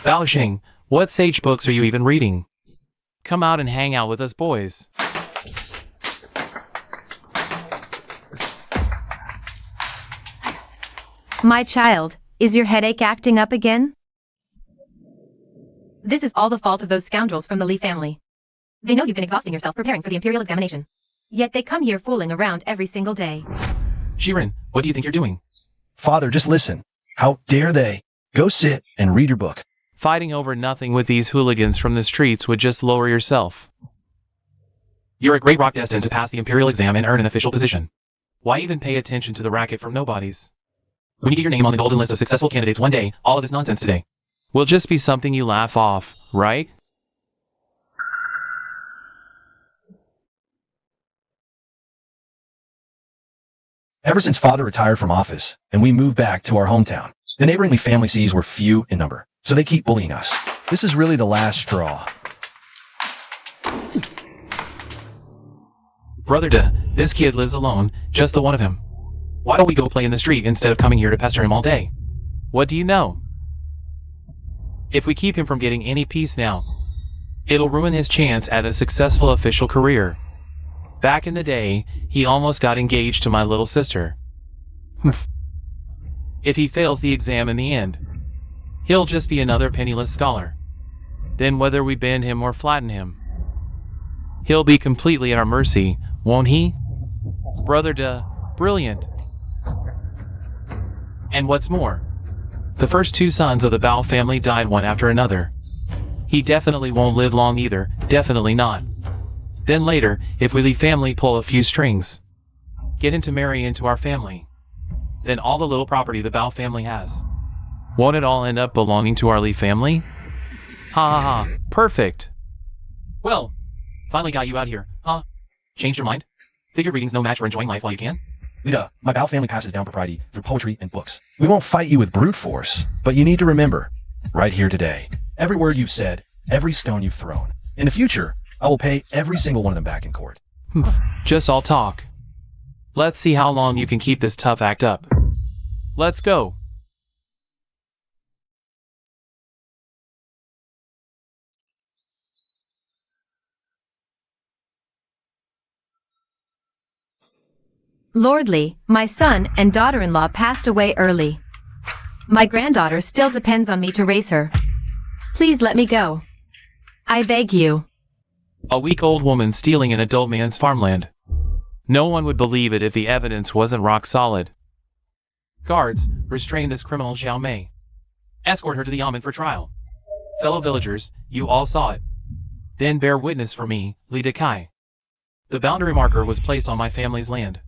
Bao Zheng, what sage books are you even reading? Come out and hang out with us boys. My child, is your headache acting up again? This is all the fault of those scoundrels from the Li family. They know you've been exhausting yourself preparing for the imperial examination. Yet they come here fooling around every single day. Shirin, what do you think you're doing? Father, just listen. How dare they? Go sit and read your book. Fighting over nothing with these hooligans from the streets would just lower yourself. You're a great rock destined to pass the imperial exam and earn an official position. Why even pay attention to the racket from nobodies? When you get your name on the golden list of successful candidates one day, all of this nonsense today will just be something you laugh off, right? Ever since Father retired from office and we moved back to our hometown, the neighboring Li family Cs were few in number, so they keep bullying us. This is really the last straw. Brother De, this kid lives alone, just the one of him. Why don't we go play in the street instead of coming here to pester him all day? What do you know? If we keep him from getting any peace now, it'll ruin his chance at a successful official career. Back in the day, he almost got engaged to my little sister. If he fails the exam in the end, he'll just be another penniless scholar. Then whether we bend him or flatten him, he'll be completely at our mercy, won't he? Brother De, brilliant. And what's more, the first two sons of the Bao family died one after another. He definitely won't live long either, definitely not. Then later, if we Li family pull a few strings, get him to marry into our family, then all the little property the Bao family has, won't it all end up belonging to our Li family? Ha ha ha, perfect. Well, finally got you out here, huh? Changed your mind? Figure reading's no match for enjoying life while you can? Lida, my Bao family passes down propriety through poetry and books. We won't fight you with brute force, but you need to remember, right here today, every word you've said, every stone you've thrown. In the future, I will pay every single one of them back in court. Just all talk. Let's see how long you can keep this tough act up. Let's go. Lord Li, my son and daughter-in-law passed away early. My granddaughter still depends on me to raise her. Please let me go. I beg you. A weak old woman stealing an adult man's farmland. No one would believe it if the evidence wasn't rock solid. Guards, restrain this criminal Xiao Mei. Escort her to the Yamen for trial. Fellow villagers, you all saw it. Then bear witness for me, Li Dekai. The boundary marker was placed on my family's land.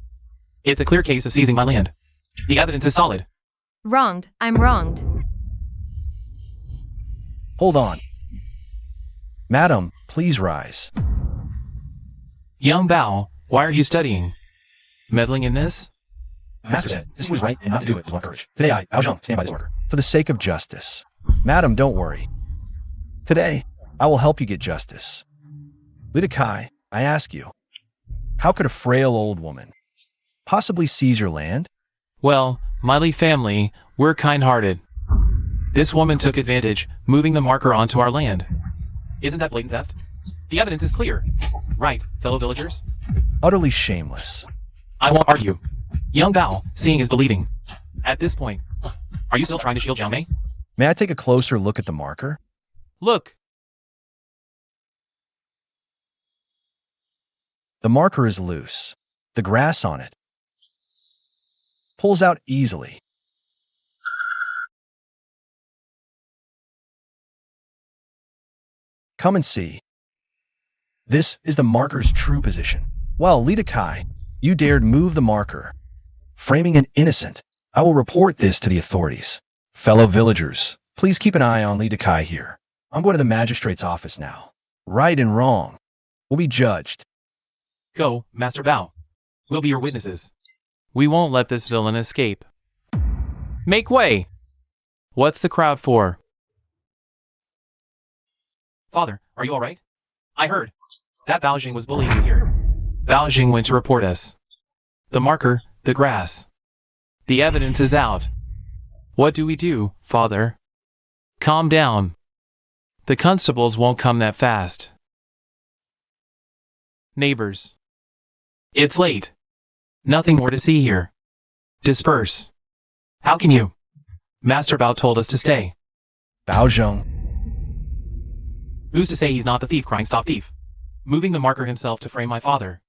It's a clear case of seizing my land. The evidence is solid. Wronged, I'm wronged. Hold on. Madam, please rise. Young Bao, why are you studying? Meddling in this? Master said this was right and not to do it was one courage. Today I, Bao Zheng, stand by this order. For the sake of justice. Madam, don't worry. Today, I will help you get justice. Lida Kai, I ask you, how could a frail old woman possibly seize your land? Well, my Li family, we're kind-hearted. This woman took advantage, moving the marker onto our land. Isn't that blatant theft? The evidence is clear. Right, fellow villagers? Utterly shameless. I won't argue. Young Bao, seeing is believing. At this point, are you still trying to shield Xiao Mei? May I take a closer look at the marker? Look! The marker is loose. The grass on it pulls out easily. Come and see. This is the marker's true position. Well, Lida Kai, you dared move the marker, framing an innocent. I will report this to the authorities. Fellow villagers, please keep an eye on Lida Kai here. I'm going to the magistrate's office now. Right and wrong will be judged. Go, Master Bao. We'll be your witnesses. We won't let this villain escape. Make way! What's the crowd for? Father, are you alright? I heard that Bao Zheng was bullying you here. Bao Zheng went to report us. The marker, the grass. The evidence is out. What do we do, Father? Calm down. The constables won't come that fast. Neighbors. It's late. Nothing more to see here. Disperse. How can you? Master Bao told us to stay. Bao Zheng. Who's to say he's not the thief crying stop thief? Moving the marker himself to frame my father.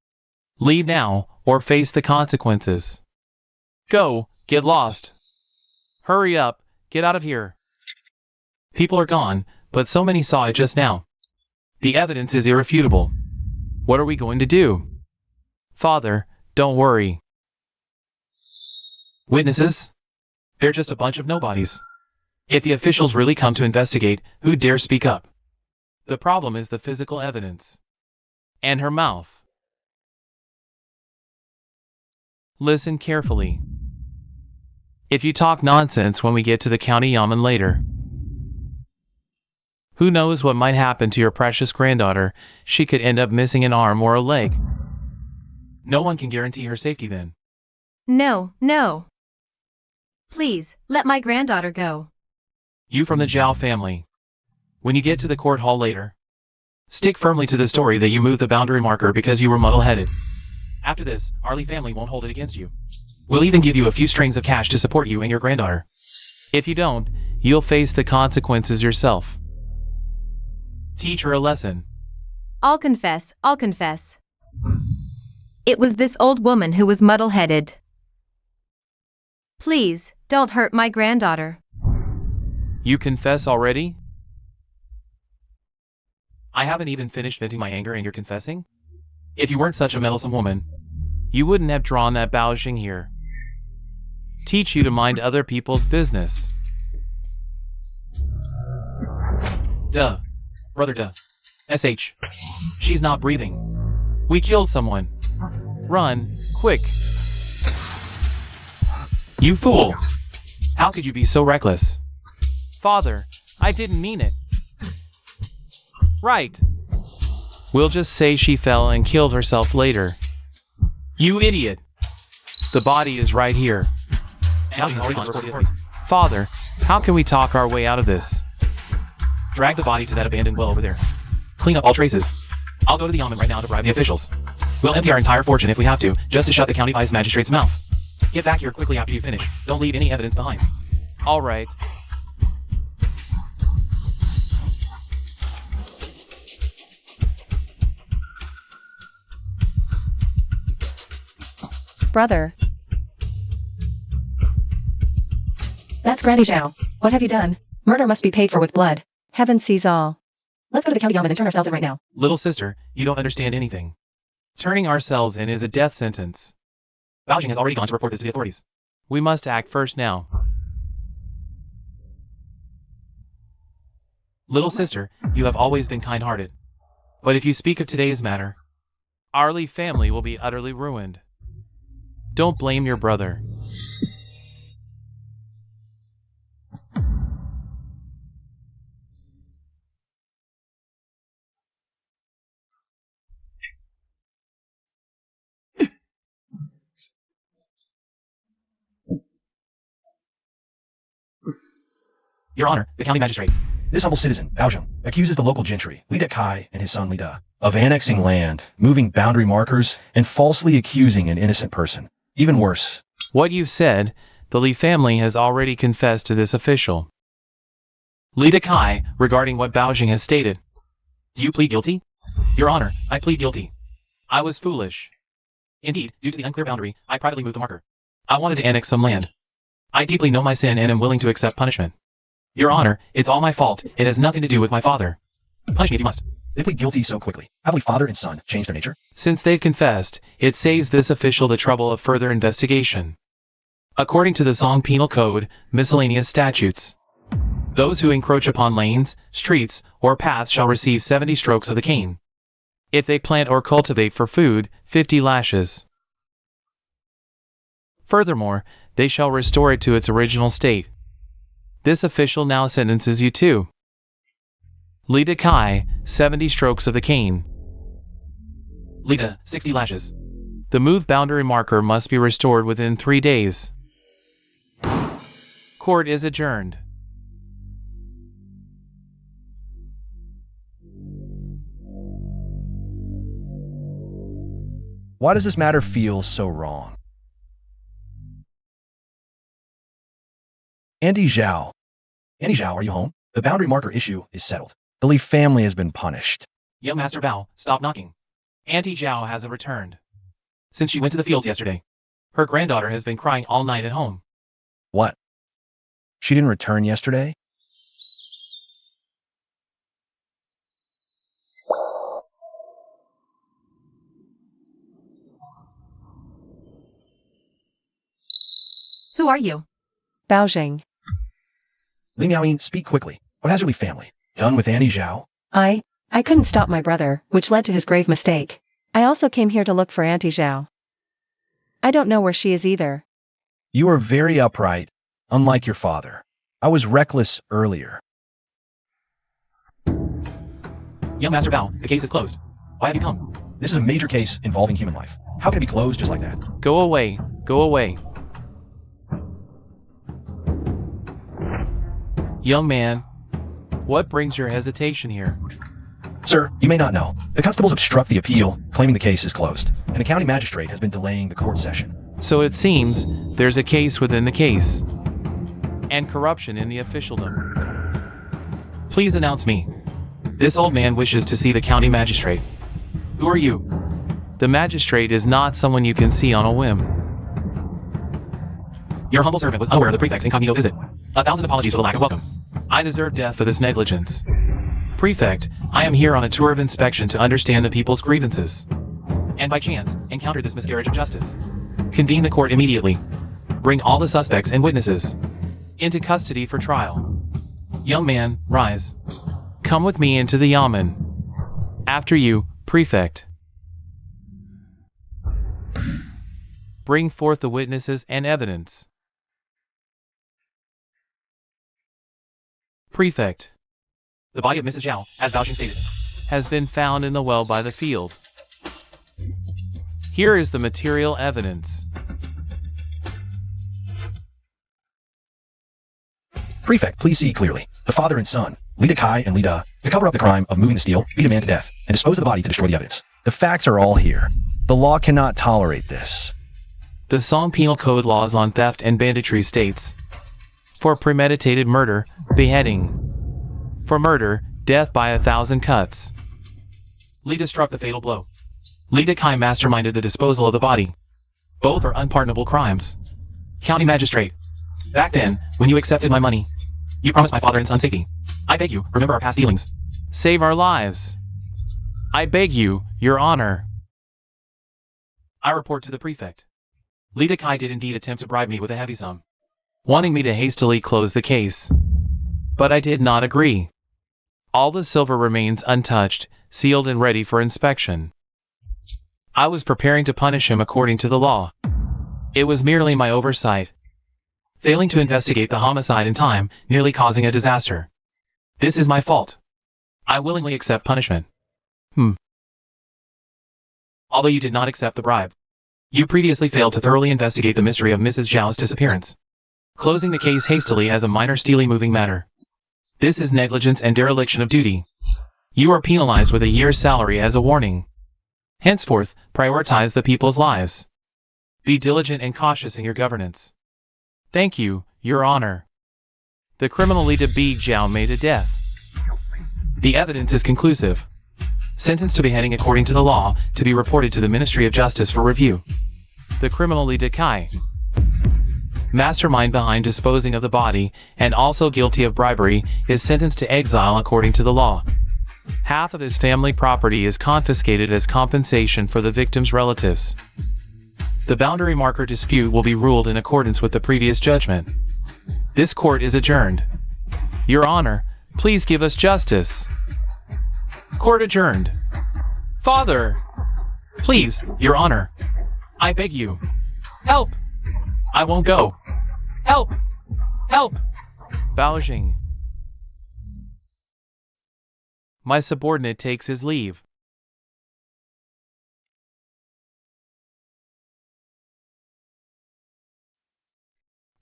Leave now, or face the consequences. Go, get lost. Hurry up, get out of here. People are gone, but so many saw it just now. The evidence is irrefutable. What are we going to do? Father, don't worry. Witnesses? They're just a bunch of nobodies. If the officials really come to investigate, who dare speak up? The problem is the physical evidence. And her mouth. Listen carefully. If you talk nonsense when we get to the county yamen later, who knows what might happen to your precious granddaughter? She could end up missing an arm or a leg. No one can guarantee her safety then. No, no. Please, let my granddaughter go. You from the Zhao family. When you get to the court hall later, stick firmly to the story that you moved the boundary marker because you were muddle-headed. After this, our Li family won't hold it against you. We'll even give you a few strings of cash to support you and your granddaughter. If you don't, you'll face the consequences yourself. Teach her a lesson. I'll confess, I'll confess. It was this old woman who was muddle-headed. Please, don't hurt my granddaughter. You confess already? I haven't even finished venting my anger and you're confessing? If you weren't such a meddlesome woman, you wouldn't have drawn that Bao Zheng here. Teach you to mind other people's business. Duh. Brother duh. SH. She's not breathing. We killed someone. Run, quick. You fool. How could you be so reckless? Father, I didn't mean it. Right. We'll just say she fell and killed herself later. You idiot. The body is right here. Father, how can we talk our way out of this? Drag the body to that abandoned well over there. Clean up all traces. I'll go to the yamen right now to bribe the officials. We'll empty our entire fortune if we have to, just to shut the county vice magistrate's mouth. Get back here quickly after you finish. Don't leave any evidence behind. All right. Brother. That's Granny Zhao. What have you done? Murder must be paid for with blood. Heaven sees all. Let's go to the county yamen and turn ourselves in right now. Little sister, you don't understand anything. Turning ourselves in is a death sentence. Bao Zheng has already gone to report this to the authorities. We must act first now. Little sister, you have always been kind-hearted. But if you speak of today's matter, our Li family will be utterly ruined. Don't blame your brother. Your Honor, the county magistrate. This humble citizen, Bao Zheng, accuses the local gentry, Li Kai and his son Li Da, of annexing land, moving boundary markers, and falsely accusing an innocent person. Even worse. What you've said, the Li family has already confessed to this official. Li Kai, regarding what Bao Zheng has stated. Do you plead guilty? Your Honor, I plead guilty. I was foolish. Indeed, due to the unclear boundary, I privately moved the marker. I wanted to annex some land. I deeply know my sin and am willing to accept punishment. Your Honor, it's all my fault. It has nothing to do with my father. Punish me if you must. They plead guilty so quickly. Have we father and son changed their nature? Since they've confessed, it saves this official the trouble of further investigation. According to the Song Penal Code, miscellaneous statutes, those who encroach upon lanes, streets, or paths shall receive 70 strokes of the cane. If they plant or cultivate for food, 50 lashes. Furthermore, they shall restore it to its original state. This official now sentences you to Li Kai, 70 strokes of the cane. Li 60 lashes. The moved boundary marker must be restored within 3 days. Court is adjourned. Why does this matter feel so wrong? Andy Zhao. Andy Zhao, are you home? The boundary marker issue is settled. The Li family has been punished. Young Master Bao, stop knocking. Auntie Zhao hasn't returned. Since she went to the fields yesterday. Her granddaughter has been crying all night at home. What? She didn't return yesterday? Who are you? Bao Zheng. Li Miaoyin, speak quickly. What has your Li family done with Andy Zhao? I couldn't stop my brother, which led to his grave mistake. I also came here to look for Auntie Zhao. I don't know where she is either. You are very upright, unlike your father. I was reckless earlier. Young Master Bao, the case is closed. Why have you come? This is a major case involving human life. How can it be closed just like that? Go away. Go away. Young man, what brings your hesitation here? Sir, you may not know. The constables have struck the appeal, claiming the case is closed, and the county magistrate has been delaying the court session. So it seems there's a case within the case. And corruption in the officialdom. Please announce me. This old man wishes to see the county magistrate. Who are you? The magistrate is not someone you can see on a whim. Your humble servant was unaware of the prefect's incognito visit. 1,000 apologies for the lack of welcome. I deserve death for this negligence. Prefect, I am here on a tour of inspection to understand the people's grievances. And by chance, encountered this miscarriage of justice. Convene the court immediately. Bring all the suspects and witnesses into custody for trial. Young man, rise. Come with me into the yamen. After you, Prefect. Bring forth the witnesses and evidence. Prefect. The body of Mrs. Zhao, as Bao Zheng stated, has been found in the well by the field. Here is the material evidence. Prefect, please see clearly. The father and son, Lida Kai and Lida, to cover up the crime of moving the steel, beat a man to death, and dispose of the body to destroy the evidence. The facts are all here. The law cannot tolerate this. The Song Penal Code laws on theft and banditry states, for premeditated murder, beheading. For murder, death by 1,000 cuts. Lida struck the fatal blow. Lida Kai masterminded the disposal of the body. Both are unpardonable crimes. County Magistrate, back then, when you accepted my money, you promised my father and son safety. I beg you, remember our past dealings. Save our lives. I beg you, Your Honor. I report to the Prefect. Lida Kai did indeed attempt to bribe me with a heavy sum, wanting me to hastily close the case. But I did not agree. All the silver remains untouched, sealed and ready for inspection. I was preparing to punish him according to the law. It was merely my oversight, failing to investigate the homicide in time, nearly causing a disaster. This is my fault. I willingly accept punishment. Although you did not accept the bribe, you previously failed to thoroughly investigate the mystery of Mrs. Zhao's disappearance, closing the case hastily as a minor steely moving matter. This is negligence and dereliction of duty. You are penalized with a year's salary as a warning. Henceforth, prioritize the people's lives. Be diligent and cautious in your governance. Thank you, Your Honor. The criminal Lida B. Zhao made to death. The evidence is conclusive. Sentenced to beheading according to the law, to be reported to the Ministry of Justice for review. The criminal Lida Kai, mastermind behind disposing of the body, and also guilty of bribery, is sentenced to exile according to the law. Half of his family property is confiscated as compensation for the victim's relatives. The boundary marker dispute will be ruled in accordance with the previous judgment. This court is adjourned. Your Honor, please give us justice. Court adjourned. Father! Please, Your Honor. I beg you. Help! I won't go. Help! Help! Bao Zheng. My subordinate takes his leave.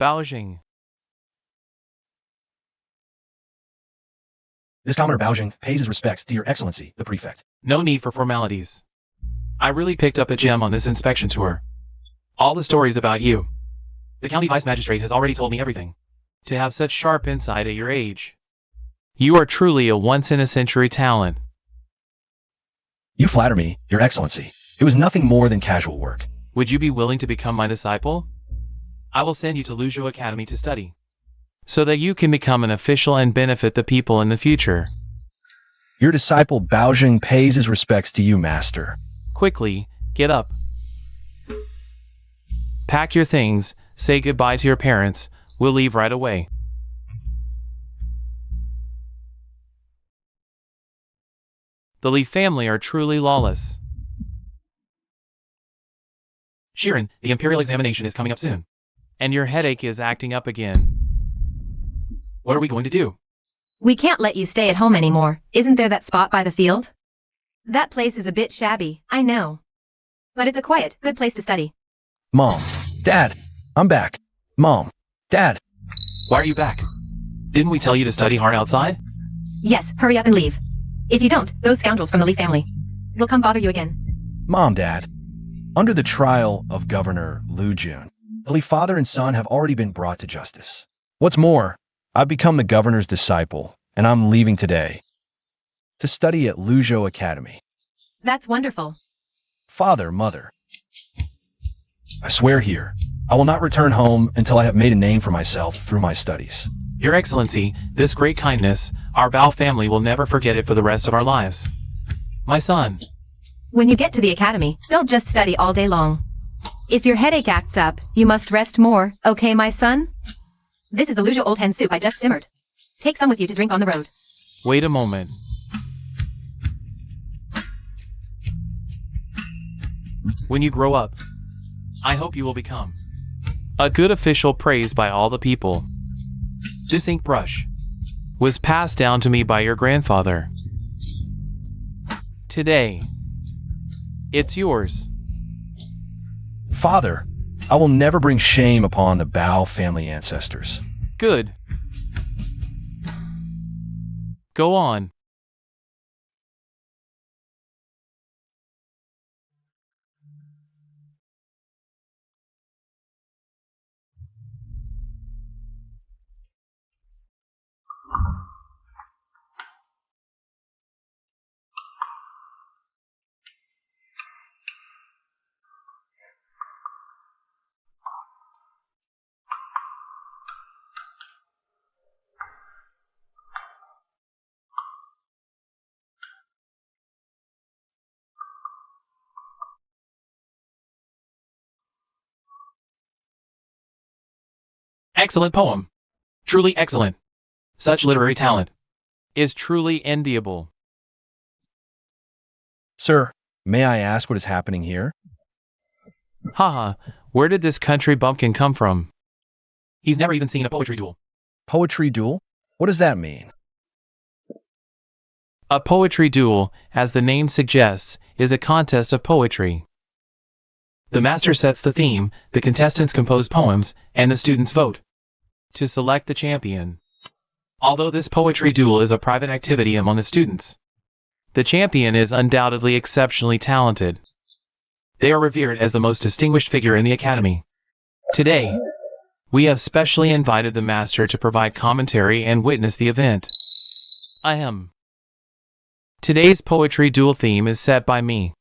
Bao Zheng. This Commoner Bao Zheng pays his respects to Your Excellency, the Prefect. No need for formalities. I really picked up a gem on this inspection tour. All the stories about you. The county vice magistrate has already told me everything. To have such sharp insight at your age. You are truly a once-in-a-century talent. You flatter me, Your Excellency. It was nothing more than casual work. Would you be willing to become my disciple? I will send you to Luzhou Academy to study, so that you can become an official and benefit the people in the future. Your disciple Bao Zheng pays his respects to you, Master. Quickly, get up. Pack your things, say goodbye to your parents, we'll leave right away. The Li family are truly lawless. Shirin, the imperial examination is coming up soon. And your headache is acting up again. What are we going to do? We can't let you stay at home anymore. Isn't there that spot by the field? That place is a bit shabby, I know. But it's a quiet, good place to study. Mom, Dad, I'm back. Mom, Dad. Why are you back? Didn't we tell you to study hard outside? Yes, hurry up and leave. If you don't, those scoundrels from the Li family will come bother you again. Mom, Dad. Under the trial of Governor Luzhou, the Li father and son have already been brought to justice. What's more, I've become the governor's disciple, and I'm leaving today to study at Luzhou Academy. That's wonderful. Father, Mother, I swear here, I will not return home until I have made a name for myself through my studies. Your Excellency, this great kindness, our Bao family will never forget it for the rest of our lives. My son. When you get to the academy, don't just study all day long. If your headache acts up, you must rest more, okay, my son? This is the Luzhou old hen soup I just simmered. Take some with you to drink on the road. Wait a moment. When you grow up, I hope you will become a good official praised by all the people. This ink brush was passed down to me by your grandfather. Today, it's yours. Father, I will never bring shame upon the Bao family ancestors. Good. Go on. Excellent poem. Truly excellent. Such literary talent is truly enviable. Sir, may I ask what is happening here? Haha, where did this country bumpkin come from? He's never even seen a poetry duel. Poetry duel? What does that mean? A poetry duel, as the name suggests, is a contest of poetry. The master sets the theme, the contestants compose poems, and the students vote to select the champion. Although this poetry duel is a private activity among the students, the champion is undoubtedly exceptionally talented. They are revered as the most distinguished figure in the academy. Today, we have specially invited the master to provide commentary and witness the event. Today's poetry duel theme is set by me.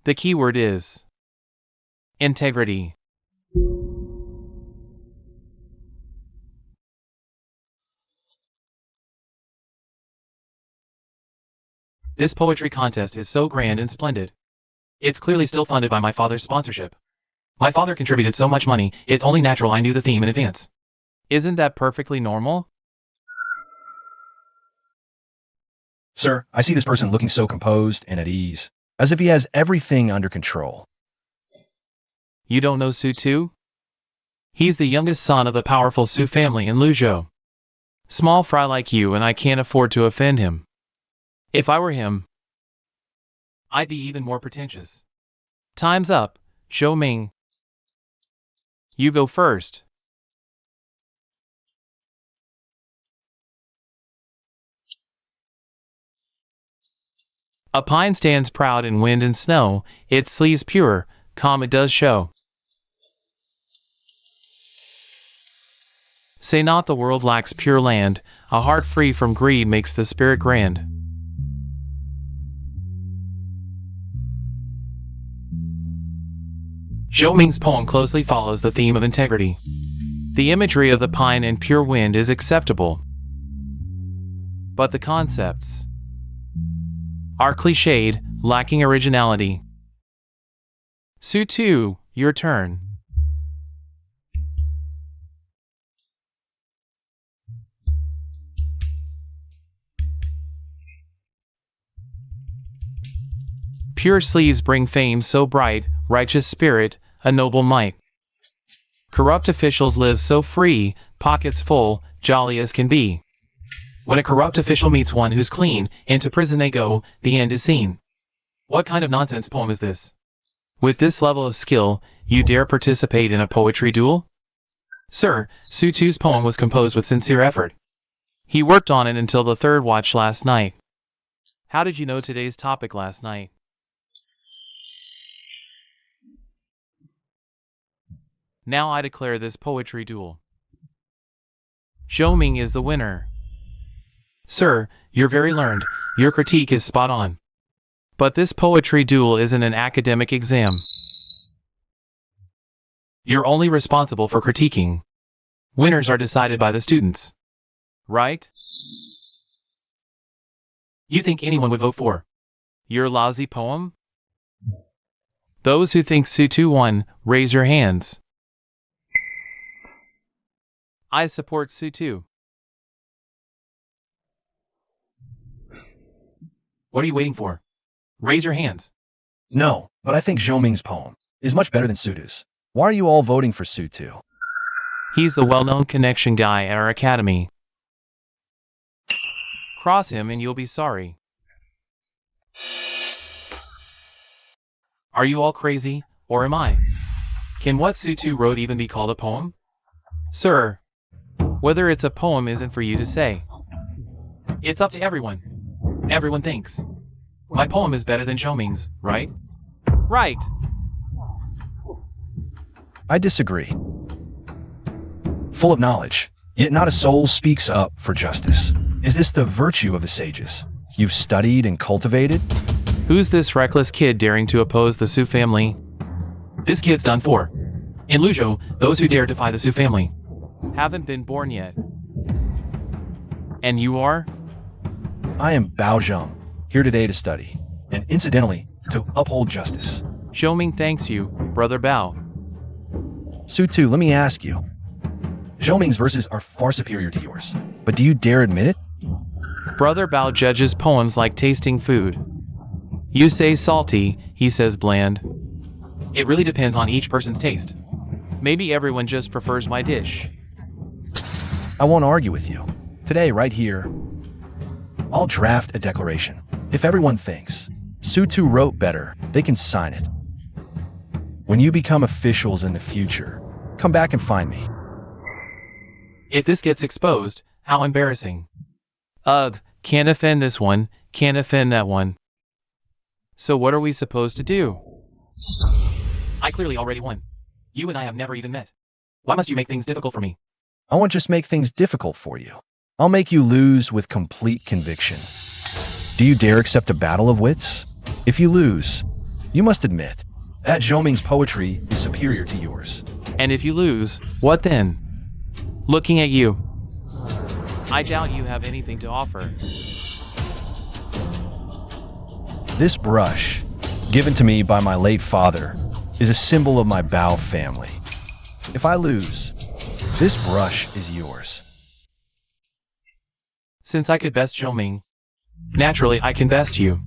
The keyword is integrity. This poetry contest is so grand and splendid. It's clearly still funded by my father's sponsorship. My father contributed so much money, it's only natural I knew the theme in advance. Isn't that perfectly normal? Sir, I see this person looking so composed and at ease, as if he has everything under control. You don't know Su Tu? He's the youngest son of the powerful Su family in Luzhou. Small fry like you and I can't afford to offend him. If I were him, I'd be even more pretentious. Time's up, Zhou Ming. You go first. A pine stands proud in wind and snow, its leaves pure, calm it does show. Say not the world lacks pure land, a heart free from greed makes the spirit grand. Zhou Ming's poem closely follows the theme of integrity. The imagery of the pine and pure wind is acceptable, but the concepts are cliched, lacking originality. Su Tu, your turn. Pure sleeves bring fame so bright, righteous spirit, a noble might. Corrupt officials live so free, pockets full, jolly as can be. When a corrupt official meets one who's clean, into prison they go, the end is seen. What kind of nonsense poem is this? With this level of skill, you dare participate in a poetry duel? Sir, Su Tu's poem was composed with sincere effort. He worked on it until the third watch last night. How did you know today's topic last night? Now I declare this poetry duel. Zhou Ming is the winner. Sir, you're very learned, your critique is spot on. But this poetry duel isn't an academic exam. You're only responsible for critiquing. Winners are decided by the students. Right? You think anyone would vote for your lousy poem? Those who think Su Tu won, raise your hands. I support Su Tu. What are you waiting for? Raise your hands. No, but I think Zhou Ming's poem is much better than Su Tu's. Why are you all voting for Su Tu? He's the well-known connection guy at our academy. Cross him and you'll be sorry. Are you all crazy, or am I? Can what Su Tu wrote even be called a poem? Sir, whether it's a poem isn't for you to say. It's up to everyone. Everyone thinks my poem is better than Zhou Ming's, right? Right. I disagree. Full of knowledge, yet not a soul speaks up for justice. Is this the virtue of the sages you've studied and cultivated? Who's this reckless kid daring to oppose the Su family? This kid's done for. In Luzhou, those who dare defy the Su family haven't been born yet. And you are? I am Bao Zheng, here today to study, and incidentally, to uphold justice. Zhou Ming thanks you, Brother Bao. Su Tu, let me ask you. Zhou Ming's verses are far superior to yours, but do you dare admit it? Brother Bao judges poems like tasting food. You say salty, he says bland. It really depends on each person's taste. Maybe everyone just prefers my dish. I won't argue with you. Today, right here, I'll draft a declaration. If everyone thinks Su Tu wrote better, they can sign it. When you become officials in the future, come back and find me. If this gets exposed, how embarrassing. Ugh, can't offend this one, can't offend that one. So what are we supposed to do? I clearly already won. You and I have never even met. Why must you make things difficult for me? I won't just make things difficult for you. I'll make you lose with complete conviction. Do you dare accept a battle of wits? If you lose, you must admit that Zhou Ming's poetry is superior to yours. And if you lose, what then? Looking at you, I doubt you have anything to offer. This brush, given to me by my late father, is a symbol of my Bao family. If I lose, this brush is yours. Since I could best Zhou Ming, naturally I can best you.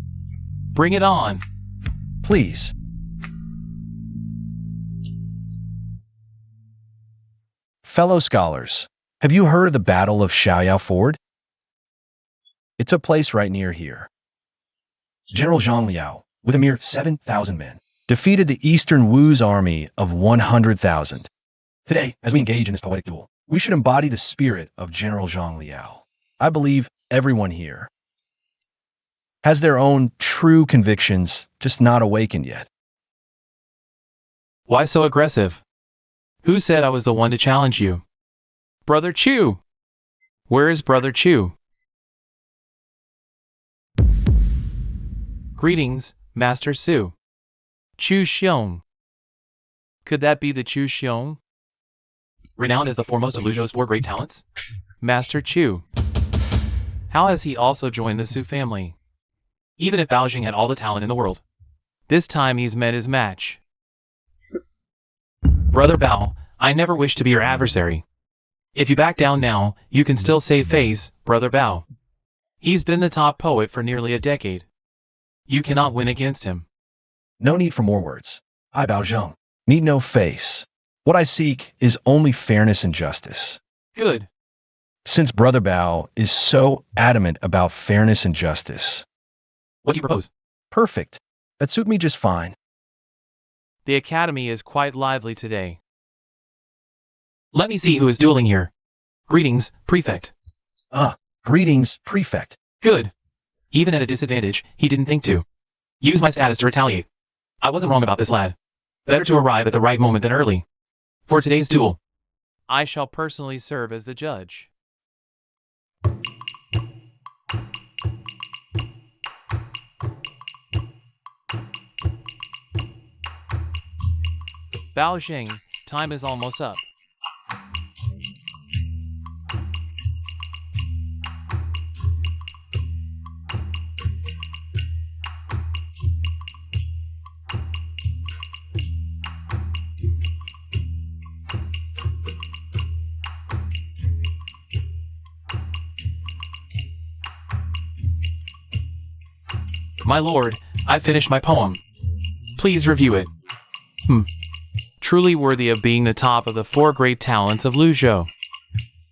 Bring it on. Please. Fellow scholars, have you heard of the Battle of Xiaoyao Ford? It took place right near here. General Zhang Liao, with a mere 7,000 men, defeated the Eastern Wu's army of 100,000. Today, as we engage in this poetic duel, we should embody the spirit of General Zhang Liao. I believe everyone here has their own true convictions, just not awakened yet. Why so aggressive? Who said I was the one to challenge you? Brother Chu! Where is Brother Chu? Greetings, Master Su. Chu Xiong. Could that be the Chu Xiong? Renowned as the foremost of Luzhou's 4 great talents? Master Chu. How has he also joined the Su family? Even if Bao Zheng had all the talent in the world, this time he's met his match. Brother Bao, I never wish to be your adversary. If you back down now, you can still save face, Brother Bao. He's been the top poet for nearly a decade. You cannot win against him. No need for more words. I, Bao Zheng, need no face. What I seek is only fairness and justice. Good. Since Brother Bao is so adamant about fairness and justice. What do you propose? Perfect. That suit me just fine. The academy is quite lively today. Let me see who is dueling here. Greetings, Prefect. Greetings, Prefect. Good. Even at a disadvantage, he didn't think to use my status to retaliate. I wasn't wrong about this lad. Better to arrive at the right moment than early. For today's duel, I shall personally serve as the judge. Bao Zheng, time is almost up. My lord, I finished my poem. Please review it. Truly worthy of being the top of the 4 great talents of Luzhou.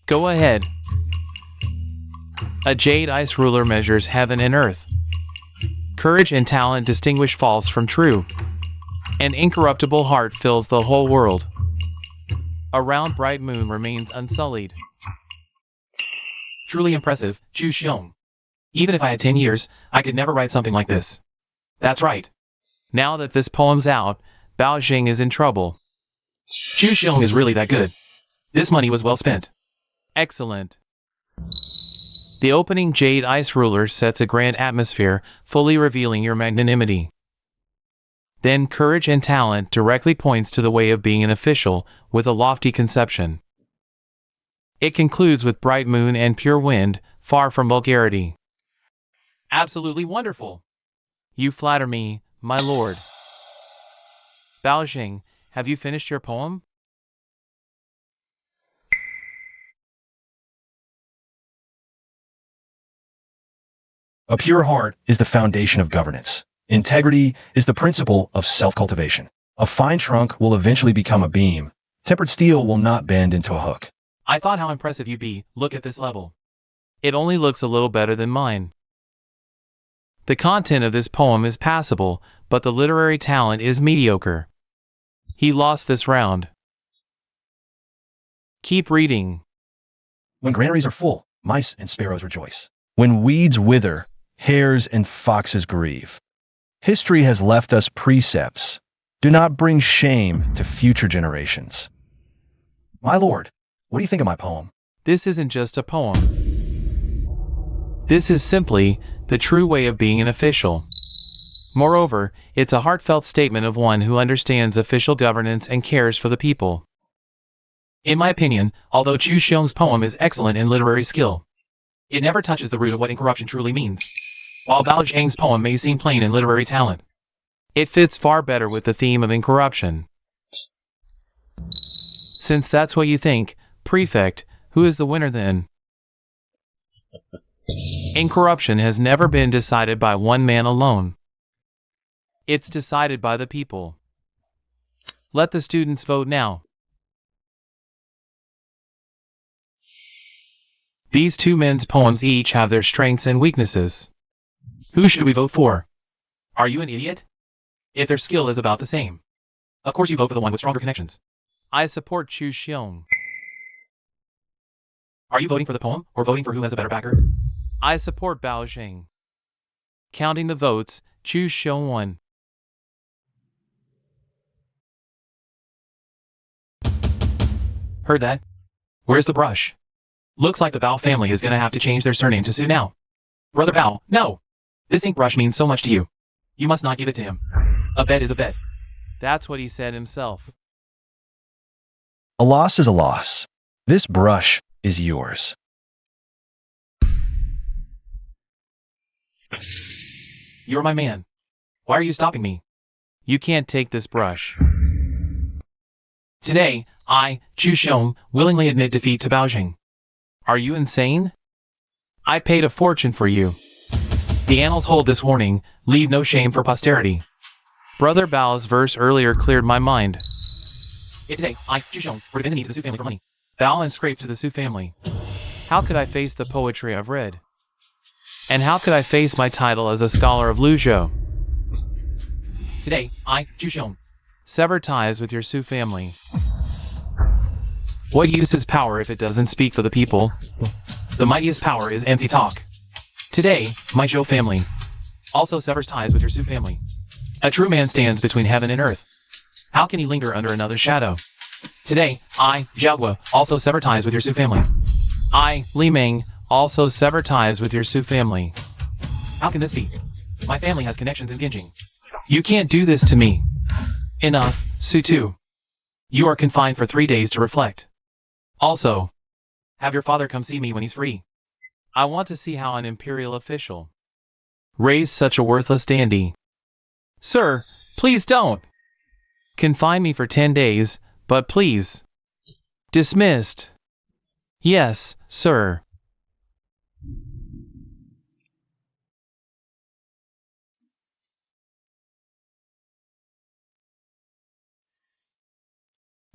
Go ahead. A jade ice ruler measures heaven and earth. Courage and talent distinguish false from true. An incorruptible heart fills the whole world. A round bright moon remains unsullied. Truly impressive, Chu Xiong. Even if I had 10 years, I could never write something like this. That's right. Now that this poem's out, Bao Zheng is in trouble. Chu Xiong is really that good. This money was well spent. Excellent. The opening Jade Ice Ruler sets a grand atmosphere, fully revealing your magnanimity. Then courage and talent directly points to the way of being an official, with a lofty conception. It concludes with bright moon and pure wind, far from vulgarity. Absolutely wonderful. You flatter me, my lord. Bao Zheng, have you finished your poem? A pure heart is the foundation of governance. Integrity is the principle of self-cultivation. A fine trunk will eventually become a beam. Tempered steel will not bend into a hook. I thought how impressive you'd be. Look at this level. It only looks a little better than mine. The content of this poem is passable, but the literary talent is mediocre. He lost this round. Keep reading. When granaries are full, mice and sparrows rejoice. When weeds wither, hares and foxes grieve. History has left us precepts. Do not bring shame to future generations. My lord, what do you think of my poem? This isn't just a poem. This is simply the true way of being an official. Moreover, it's a heartfelt statement of one who understands official governance and cares for the people. In my opinion, although Chu Xiong's poem is excellent in literary skill, it never touches the root of what incorruption truly means. While Bao Zheng's poem may seem plain in literary talent, it fits far better with the theme of incorruption. Since that's what you think, Prefect, who is the winner then? Incorruption has never been decided by one man alone. It's decided by the people. Let the students vote now. These 2 men's poems each have their strengths and weaknesses. Who should we vote for? Are you an idiot? If their skill is about the same, of course you vote for the one with stronger connections. I support Chu Xiong. Are you voting for the poem, or voting for who has a better backer? I support Bao Zheng. Counting the votes, choose show 1. Heard that? Where's the brush? Looks like the Bao family is gonna have to change their surname to Su now. Brother Bao, no! This ink brush means so much to you. You must not give it to him. A bet is a bet. That's what he said himself. A loss is a loss. This brush is yours. You're my man. Why are you stopping me? You can't take this brush. Today, I, Chu Xiong, willingly admit defeat to Bao Zheng. Are you insane? I paid a fortune for you. The annals hold this warning, leave no shame for posterity. Brother Bao's verse earlier cleared my mind. Yet today, I, Chu Xiong, were to bend the knee to the Su family for money. Bow and scrape to the Su family. How could I face the poetry I've read? And how could I face my title as a scholar of Luzhou? Today, I, Chu Xiong, sever ties with your Su family. What use is power if it doesn't speak for the people? The mightiest power is empty talk. Today, my Zhou family also severs ties with your Su family. A true man stands between heaven and earth. How can he linger under another's shadow? Today, I, Zhao Guo, also sever ties with your Su family. I, Li Ming, also sever ties with your Su family. How can this be? My family has connections in Genjing. You can't do this to me. Enough, Su Tu. You are confined for 3 days to reflect. Also, have your father come see me when he's free. I want to see how an imperial official raised such a worthless dandy. Sir, please don't. Confine me for 10 days, but please. Dismissed. Yes, sir.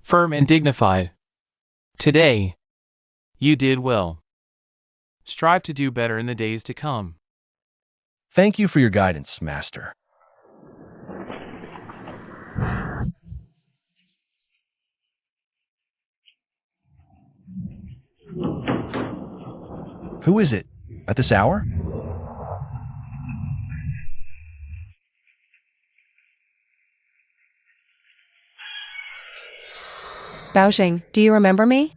Firm and dignified. Today, you did well. Strive to do better in the days to come. Thank you for your guidance, Master. Who is it? At this hour? Bao Zheng, do you remember me?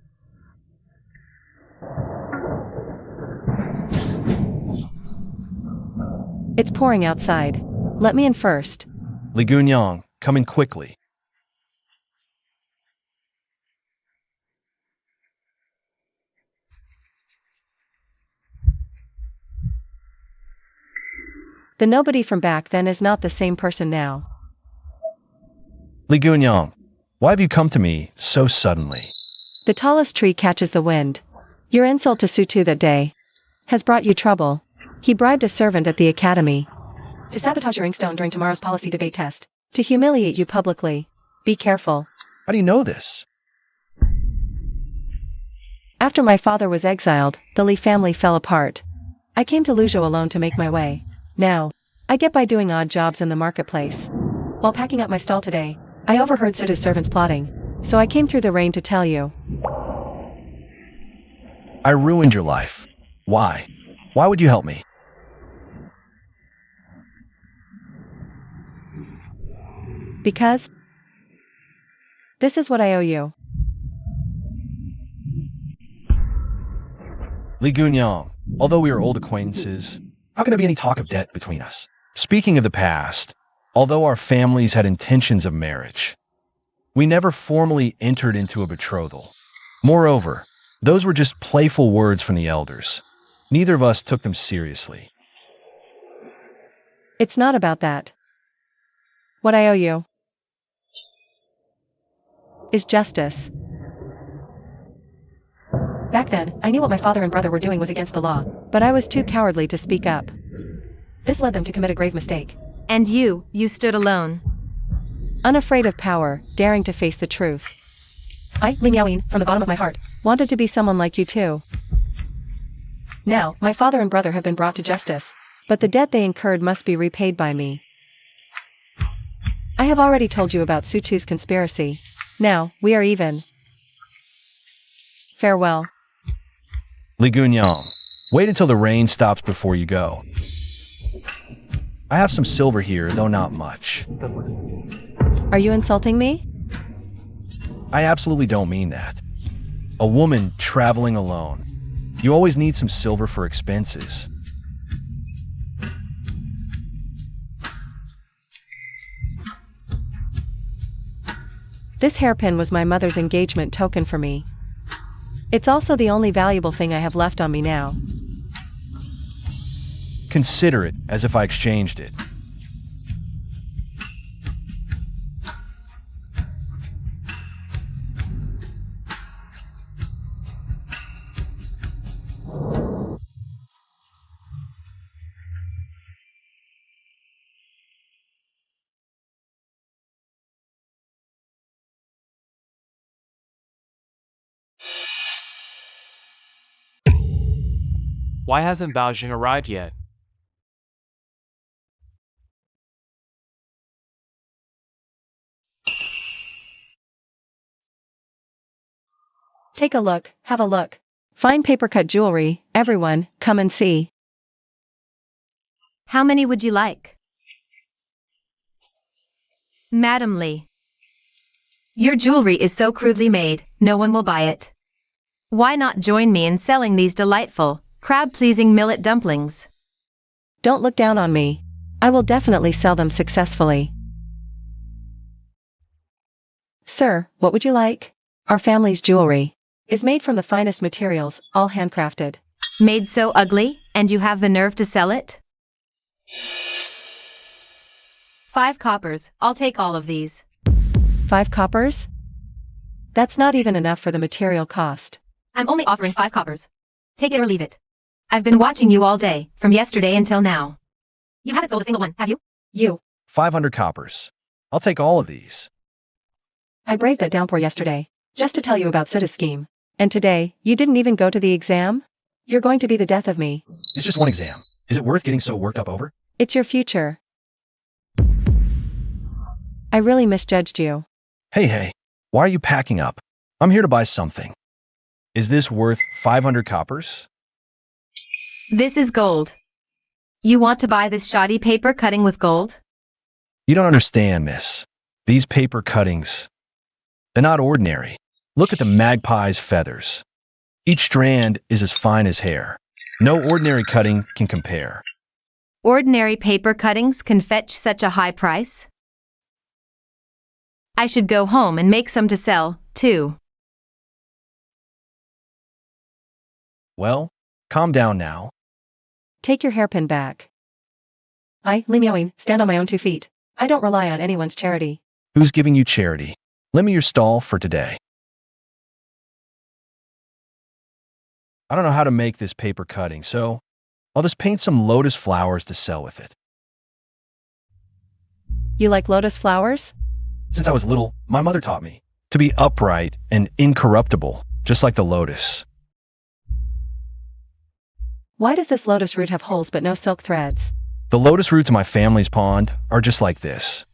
It's pouring outside. Let me in first. Li Gunyang, come in quickly. The nobody from back then is not the same person now. Li Gunyang, why have you come to me so suddenly? The tallest tree catches the wind. Your insult to Su Tu that day has brought you trouble. He bribed a servant at the academy to sabotage your inkstone during tomorrow's policy debate test, to humiliate you publicly. Be careful. How do you know this? After my father was exiled, the Li family fell apart. I came to Luzhou alone to make my way. Now, I get by doing odd jobs in the marketplace. While packing up my stall today, I overheard Su Tu's servants plotting, so I came through the rain to tell you. I ruined your life. Why? Why would you help me? Because this is what I owe you. Li Gunyang, although we are old acquaintances, how can there be any talk of debt between us? Speaking of the past, although our families had intentions of marriage, we never formally entered into a betrothal. Moreover, those were just playful words from the elders. Neither of us took them seriously. It's not about that. What I owe you is justice. Back then, I knew what my father and brother were doing was against the law, but I was too cowardly to speak up. This led them to commit a grave mistake. And you stood alone. Unafraid of power, daring to face the truth. I, Li Miaoyin, from the bottom of my heart, wanted to be someone like you too. Now, my father and brother have been brought to justice, but the debt they incurred must be repaid by me. I have already told you about Su Tu's conspiracy. Now, we are even. Farewell. Li Gunyang, wait until the rain stops before you go. I have some silver here, though not much. Are you insulting me? I absolutely don't mean that. A woman traveling alone. You always need some silver for expenses. This hairpin was my mother's engagement token for me. It's also the only valuable thing I have left on me now. Consider it as if I exchanged it. Why hasn't Bao Zheng arrived yet? Take a look, have a look. Fine paper cut jewelry, everyone, come and see. How many would you like? Madam Lee. Your jewelry is so crudely made, no one will buy it. Why not join me in selling these delightful, crab-pleasing millet dumplings? Don't look down on me. I will definitely sell them successfully. Sir, what would you like? Our family's jewelry is made from the finest materials, all handcrafted. Made so ugly, and you have the nerve to sell it? 5 coppers, I'll take all of these. 5 coppers? That's not even enough for the material cost. I'm only offering 5 coppers. Take it or leave it. I've been watching you all day, from yesterday until now. You haven't sold a single one, have you? You. 500 coppers. I'll take all of these. I braved that downpour yesterday, just to tell you about Suta's scheme. And today, you didn't even go to the exam? You're going to be the death of me. It's just one exam. Is it worth getting so worked up over? It's your future. I really misjudged you. Hey, why are you packing up? I'm here to buy something. Is this worth 500 coppers? This is gold. You want to buy this shoddy paper cutting with gold? You don't understand, miss. These paper cuttings, they're not ordinary. Look at the magpie's feathers. Each strand is as fine as hair. No ordinary cutting can compare. Ordinary paper cuttings can fetch such a high price? I should go home and make some to sell, too. Well, calm down now. Take your hairpin back. I, Li Miaoying, stand on my own 2 feet. I don't rely on anyone's charity. Who's giving you charity? Lend me your stall for today. I don't know how to make this paper cutting, so I'll just paint some lotus flowers to sell with it. You like lotus flowers? Since I was little, my mother taught me to be upright and incorruptible, just like the lotus. Why does this lotus root have holes but no silk threads? The lotus roots in my family's pond are just like this.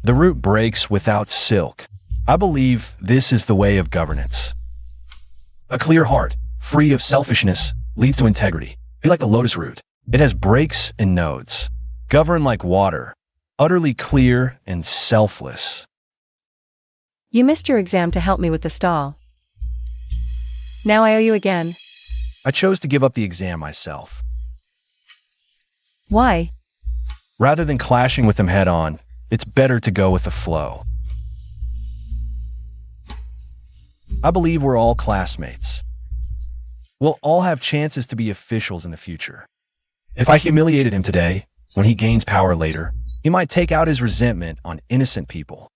The root breaks without silk. I believe this is the way of governance. A clear heart, free of selfishness, leads to integrity. Be like the lotus root. It has breaks and nodes. Govern like water, utterly clear and selfless. You missed your exam to help me with the stall. Now I owe you again. I chose to give up the exam myself. Why? Rather than clashing with them head-on, it's better to go with the flow. I believe we're all classmates. We'll all have chances to be officials in the future. If I humiliated him today, when he gains power later, he might take out his resentment on innocent people.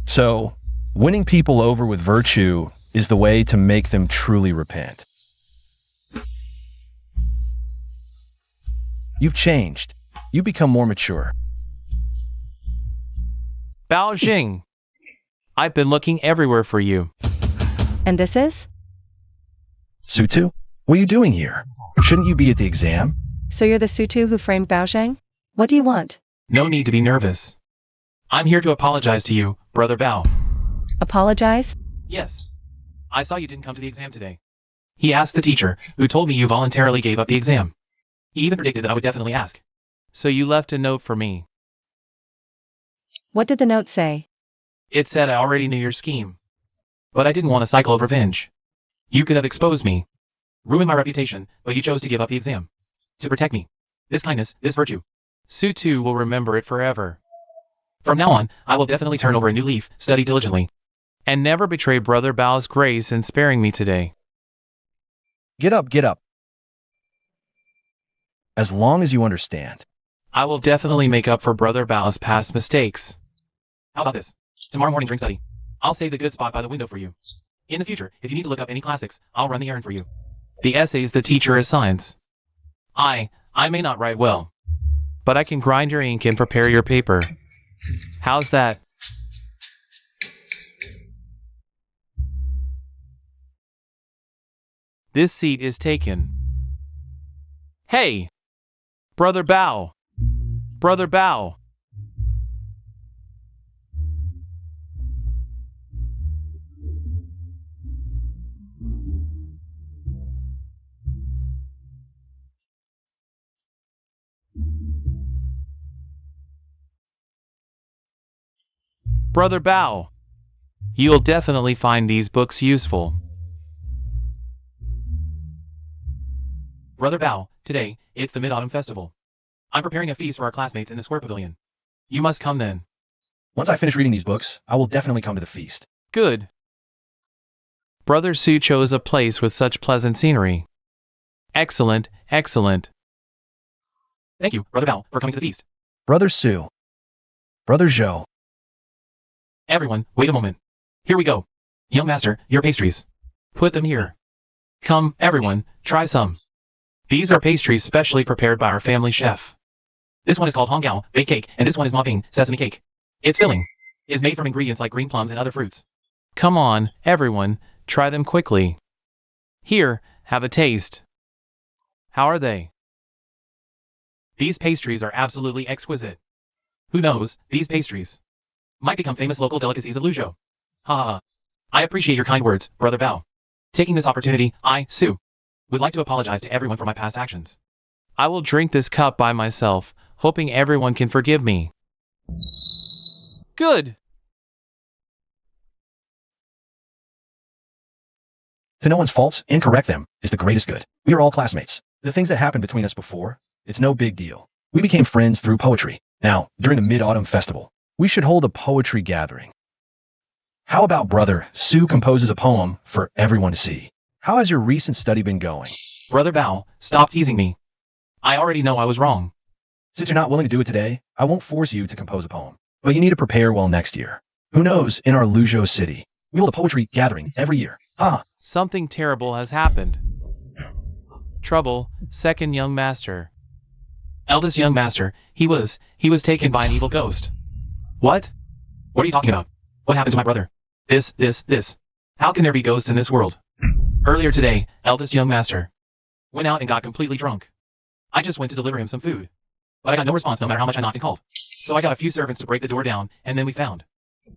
So, winning people over with virtue is the way to make them truly repent. You've changed. You've become more mature. Bao Zheng, I've been looking everywhere for you. And this is? Sutu, what are you doing here? Shouldn't you be at the exam? So you're the Sutu who framed Bao Zheng? What do you want? No need to be nervous. I'm here to apologize to you, Brother Bao. Apologize? Yes. I saw you didn't come to the exam today. He asked the teacher, who told me you voluntarily gave up the exam. He even predicted that I would definitely ask. So you left a note for me. What did the note say? It said I already knew your scheme. But I didn't want a cycle of revenge. You could have exposed me, ruined my reputation, but you chose to give up the exam. To protect me. This kindness, this virtue. Su too will remember it forever. From now on, I will definitely turn over a new leaf, study diligently, and never betray Brother Bao's grace in sparing me today. Get up, get up. As long as you understand. I will definitely make up for Brother Bao's past mistakes. How about this? Tomorrow morning during study, I'll save the good spot by the window for you. In the future, if you need to look up any classics, I'll run the errand for you. The essays the teacher assigns. I may not write well, but I can grind your ink and prepare your paper. How's that? This seat is taken. Hey! Brother Bao! Brother Bao! Brother Bao! You'll definitely find these books useful. Brother Bao, today, it's the Mid-Autumn Festival. I'm preparing a feast for our classmates in the Square Pavilion. You must come then. Once I finish reading these books, I will definitely come to the feast. Good. Brother Su chose a place with such pleasant scenery. Excellent, excellent. Thank you, Brother Bao, for coming to the feast. Brother Su. Brother Zhou. Everyone, wait a moment. Here we go. Young master, your pastries. Put them here. Come, everyone, try some. These are pastries specially prepared by our family chef. This one is called Honggao, baked cake, and this one is Ma Bing, sesame cake. Its filling is made from ingredients like green plums and other fruits. Come on, everyone, try them quickly. Here, have a taste. How are they? These pastries are absolutely exquisite. Who knows, these pastries might become famous local delicacies of Luzhou. Ha ha ha. I appreciate your kind words, Brother Bao. Taking this opportunity, I, Su, would like to apologize to everyone for my past actions. I will drink this cup by myself, hoping everyone can forgive me. Good! To no one's faults and correct them is the greatest good. We are all classmates. The things that happened between us before, it's no big deal. We became friends through poetry. Now, during the Mid-Autumn Festival, we should hold a poetry gathering. How about Brother Su composes a poem for everyone to see? How has your recent study been going? Brother Bao, stop teasing me. I already know I was wrong. Since you're not willing to do it today, I won't force you to compose a poem. But you need to prepare well next year. Who knows, in our Luzhou city, we hold a poetry gathering every year. Something terrible has happened. Trouble, second young master. Eldest young master, he was taken by an evil ghost. What? What are you talking about? What happened to my brother? This. How can there be ghosts in this world? Earlier today, eldest young master went out and got completely drunk. I just went to deliver him some food, but I got no response no matter how much I knocked and called. So I got a few servants to break the door down, and then we found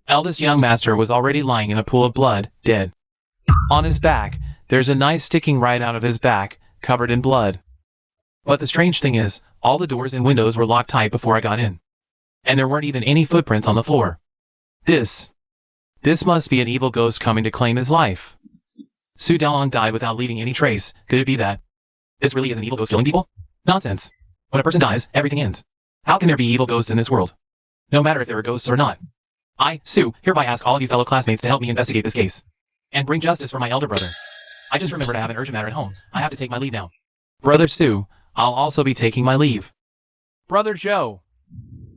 eldest young master was already lying in a pool of blood, dead. On his back, there's a knife sticking right out of his back, covered in blood. But the strange thing is, all the doors and windows were locked tight before I got in. And there weren't even any footprints on the floor. This must be an evil ghost coming to claim his life. Su Daolong died without leaving any trace. Could it be that this really is an evil ghost killing people? Nonsense. When a person dies, everything ends. How can there be evil ghosts in this world? No matter if there are ghosts or not. I, Su, hereby ask all of you fellow classmates to help me investigate this case and bring justice for my elder brother. I just remembered I have an urgent matter at home. I have to take my leave now. Brother Su, I'll also be taking my leave. Brother Joe.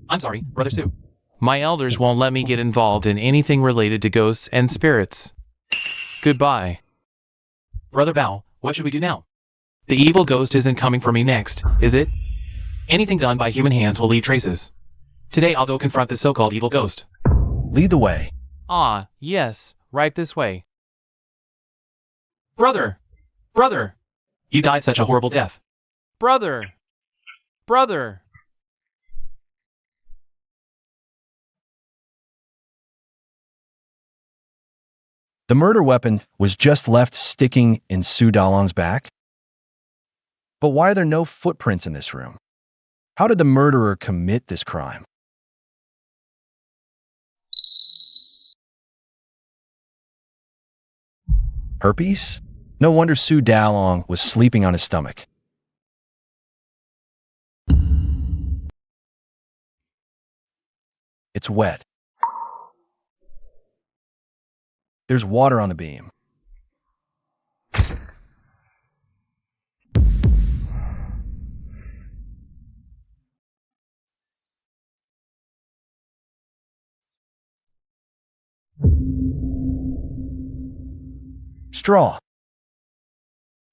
I'm sorry, Brother Su. My elders won't let me get involved in anything related to ghosts and spirits. Goodbye. Brother Bao, what should we do now? The evil ghost isn't coming for me next, is it? Anything done by human hands will leave traces. Today I'll go confront this so-called evil ghost. Lead the way. Ah, yes, right this way. Brother! Brother! You died such a horrible death. Brother! Brother! The murder weapon was just left sticking in Su Daolong's back. But why are there no footprints in this room? How did the murderer commit this crime? Herpes? No wonder Su Dalong was sleeping on his stomach. It's wet. There's water on the beam. Straw.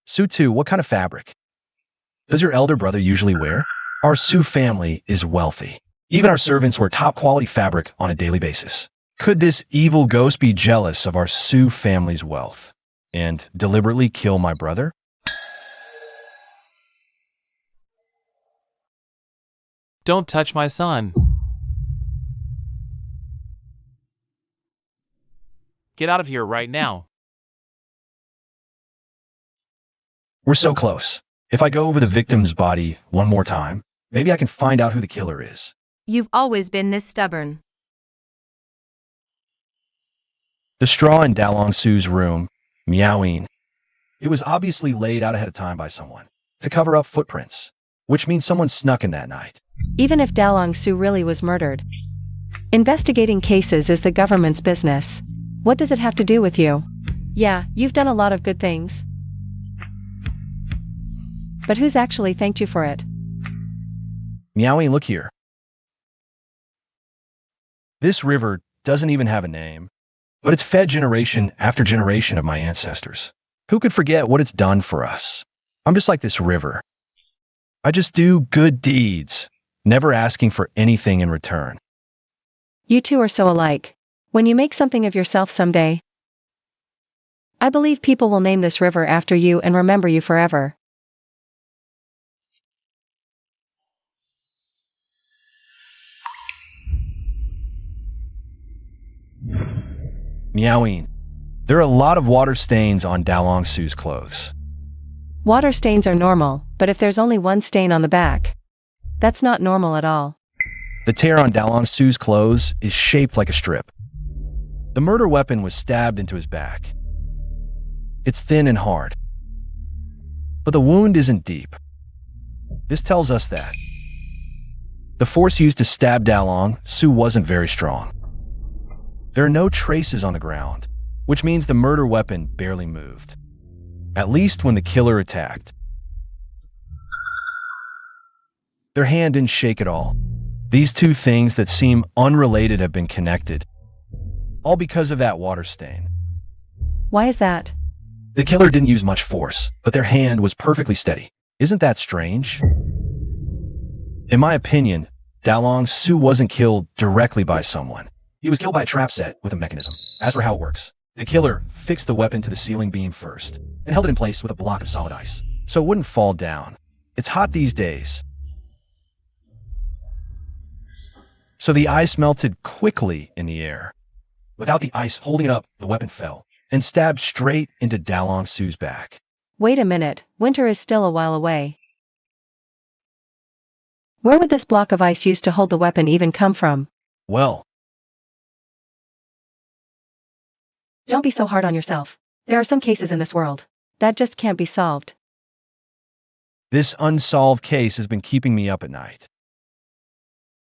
Su, what kind of fabric does your elder brother usually wear? Our Su family is wealthy. Even our servants wear top-quality fabric on a daily basis. Could this evil ghost be jealous of our Su family's wealth and deliberately kill my brother? Don't touch my son. Get out of here right now. We're so close. If I go over the victim's body one more time, maybe I can find out who the killer is. You've always been this stubborn. The straw in Dalong Su's room, meowing. It was obviously laid out ahead of time by someone to cover up footprints, which means someone snuck in that night. Even if Dalong Su really was murdered, investigating cases is the government's business. What does it have to do with you? Yeah, you've done a lot of good things. But who's actually thanked you for it? Meowing, look here. This river doesn't even have a name, but it's fed generation after generation of my ancestors. Who could forget what it's done for us? I'm just like this river. I just do good deeds, never asking for anything in return. You two are so alike. When you make something of yourself someday, I believe people will name this river after you and remember you forever. Meowing. There are a lot of water stains on Dalong Su's clothes. Water stains are normal, but if there's only one stain on the back, that's not normal at all. The tear on Dalong Su's clothes is shaped like a strip. The murder weapon was stabbed into his back. It's thin and hard. But the wound isn't deep. This tells us that the force used to stab Dalong Su wasn't very strong. There are no traces on the ground, which means the murder weapon barely moved. At least when the killer attacked. Their hand didn't shake at all. These two things that seem unrelated have been connected. All because of that water stain. Why is that? The killer didn't use much force, but their hand was perfectly steady. Isn't that strange? In my opinion, Dalong Su wasn't killed directly by someone. He was killed by a trap set with a mechanism. As for how it works, the killer fixed the weapon to the ceiling beam first, and held it in place with a block of solid ice, so it wouldn't fall down. It's hot these days. So the ice melted quickly in the air. Without the ice holding it up, the weapon fell, and stabbed straight into Dalong Su's back. Wait a minute, winter is still a while away. Where would this block of ice used to hold the weapon even come from? Well, Don't be so hard on yourself. There are some cases in this world that just can't be solved. this unsolved case has been keeping me up at night.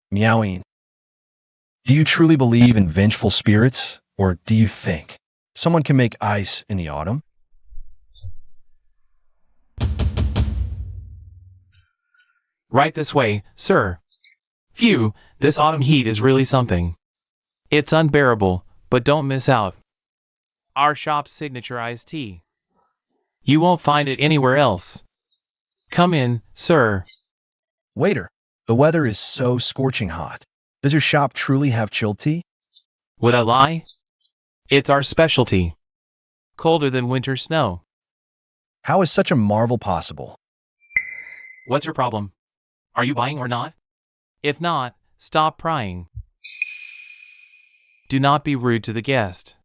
Meowing. Do you truly believe in vengeful spirits, or do you think someone can make ice in the autumn? Right this way, sir. Phew, this autumn heat is really something. It's unbearable, but don't miss out. Our shop's signature iced tea. You won't find it anywhere else. Come in, sir. Waiter, the weather is so scorching hot. Does your shop truly have chilled tea? Would I lie? It's our specialty. Colder than winter snow. How is such a marvel possible? What's your problem? Are you buying or not? If not, stop prying. Do not be rude to the guest.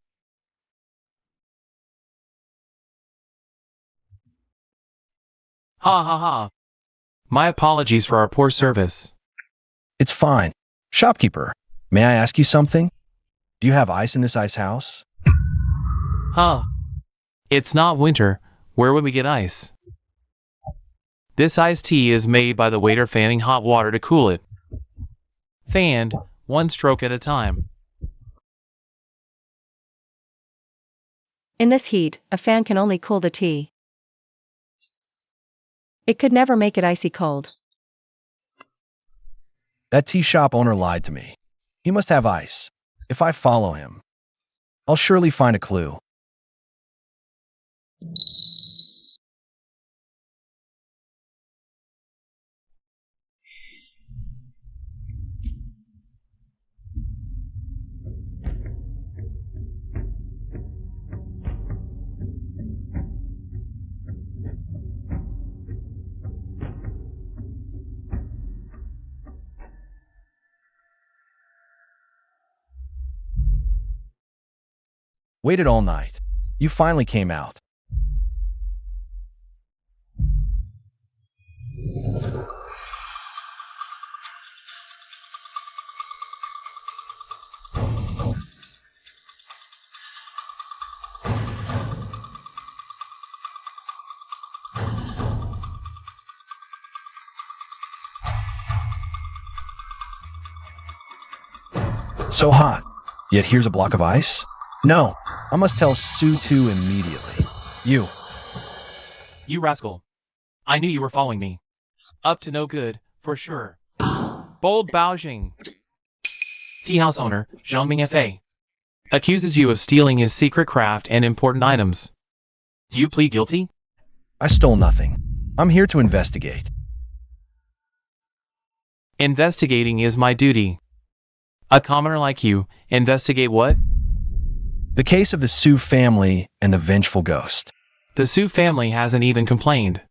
Ha ha ha. My apologies for our poor service. It's fine. Shopkeeper, may I ask you something? Do you have ice in this ice house? Huh. It's not winter. Where would we get ice? This iced tea is made by the waiter fanning hot water to cool it. Fanned, one stroke at a time. In this heat, a fan can only cool the tea. It could never make it icy cold. That tea shop owner lied to me. He must have ice. If I follow him, I'll surely find a clue. Waited all night. You finally came out. So hot. Yet here's a block of ice? No, I must tell Su Tu immediately. You. You rascal. I knew you were following me. Up to no good, for sure. Bold Bao Zheng, tea house owner, Zhongming Fa, accuses you of stealing his secret craft and important items. Do you plead guilty? I stole nothing. I'm here to investigate. Investigating is my duty. A commoner like you, investigate what? The case of the Su family and the vengeful ghost. The Su family hasn't even complained.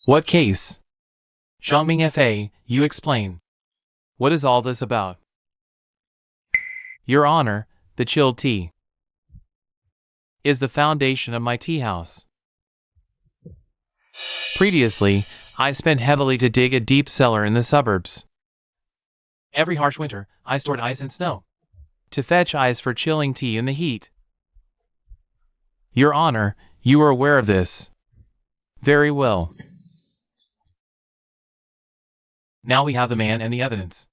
What case? Zhongming Fa, you explain. What is all this about? Your Honor, the chilled tea is the foundation of my tea house. Previously, I spent heavily to dig a deep cellar in the suburbs. Every harsh winter, I stored ice and snow to fetch ice for chilling tea in the heat. Your Honor, you are aware of this. Very well. Now we have the man and the evidence.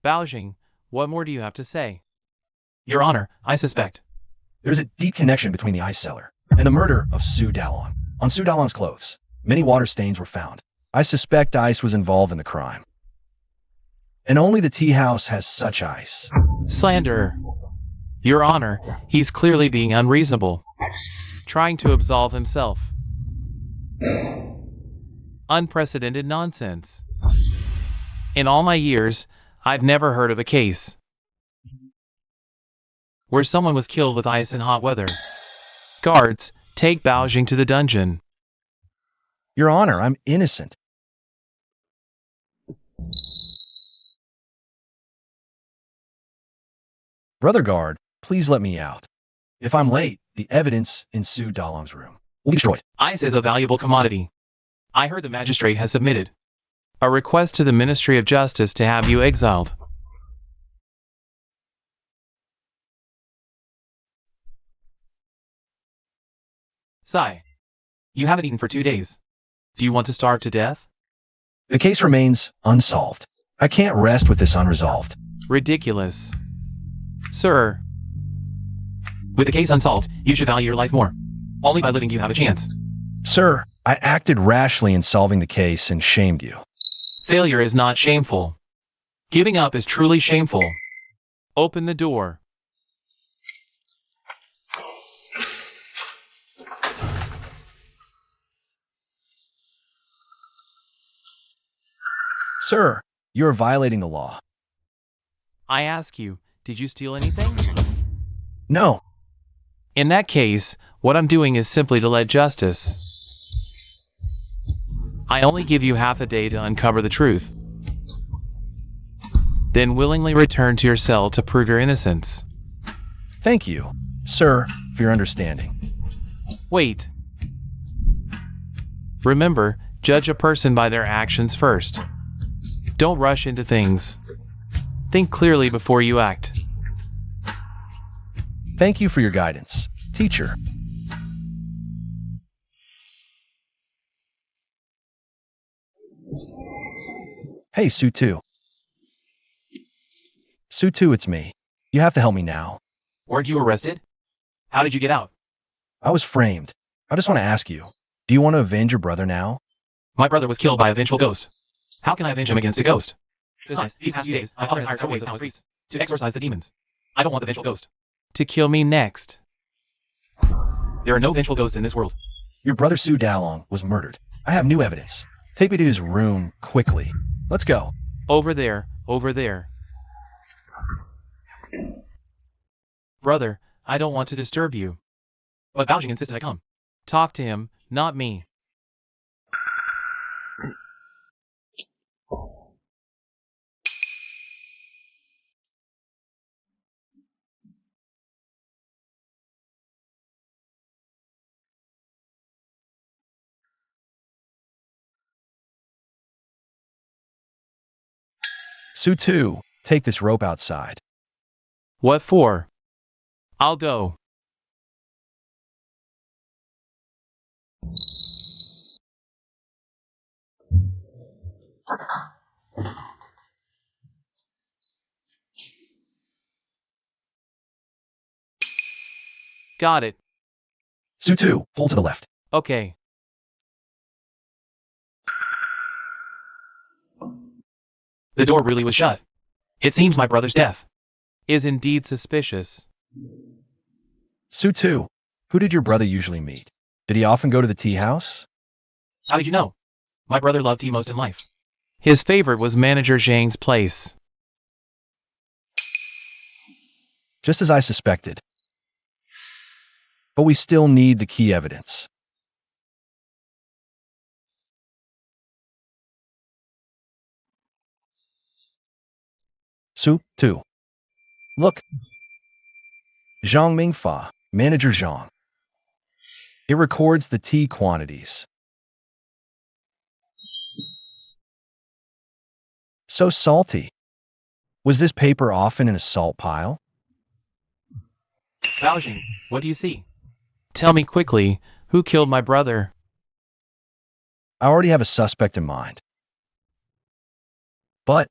Bao Zheng, what more do you have to say? Your Honor, I suspect There's a deep connection between the ice cellar and the murder of Su Dalong. On Su Dalong's clothes, many water stains were found. I suspect ice was involved in the crime. And only the tea house has such ice. Slanderer. Your Honor, he's clearly being unreasonable, trying to absolve himself. Unprecedented nonsense. In all my years, I've never heard of a case where someone was killed with ice in hot weather. Guards, take Bao Zheng to the dungeon. Your Honor, I'm innocent. Brother guard, please let me out. If I'm late, the evidence in Su Dalong's room will be destroyed. Ice is a valuable commodity. I heard the magistrate has submitted a request to the Ministry of Justice to have you exiled. Sigh. You haven't eaten for 2 days. Do you want to starve to death? The case remains unsolved. I can't rest with this unresolved. Ridiculous. Sir. With the case unsolved, you should value your life more. Only by living do you have a chance. Sir, I acted rashly in solving the case and shamed you. Failure is not shameful. Giving up is truly shameful. Open the door. Sir, you are violating the law. I ask you, did you steal anything? No. In that case, what I'm doing is simply to let justice. I only give you half a day to uncover the truth. Then willingly return to your cell to prove your innocence. Thank you, sir, for your understanding. Wait. Remember, Judge a person by their actions first. Don't rush into things. Think clearly before you act. Thank you for your guidance, teacher. Hey, Su2. Su2, it's me. You have to help me now. Weren't you arrested? How did you get out? I was framed. I just want to ask you, do you want to avenge your brother now? My brother was killed by a vengeful ghost. How can I avenge him against a ghost? Besides, these past few days, my father has hired several ways of priests to exorcise the demons. I don't want the vengeful ghost to kill me next. There are no vengeful ghosts in this world. Your brother Su Dalong was murdered. I have new evidence. Take me to his room, quickly. Let's go. Over there, over there. Brother, I don't want to disturb you. But Bao Zheng insisted I come. Talk to him, not me. Su2, take this rope outside. What for? I'll go. Got it. Su2, pull to the left. Okay. The door really was shut. It seems my brother's death is indeed suspicious. Su2, who did your brother usually meet? Did he often go to the tea house? How did you know? My brother loved tea most in life. His favorite was Manager Zhang's place. Just as I suspected. But we still need the key evidence. Su2. Look. Zhang Mingfa, Manager Zhang. It records the tea quantities. So salty. Was this paper often in a salt pile? Bao Zheng, what do you see? Tell me quickly, who killed my brother? I already have a suspect in mind. But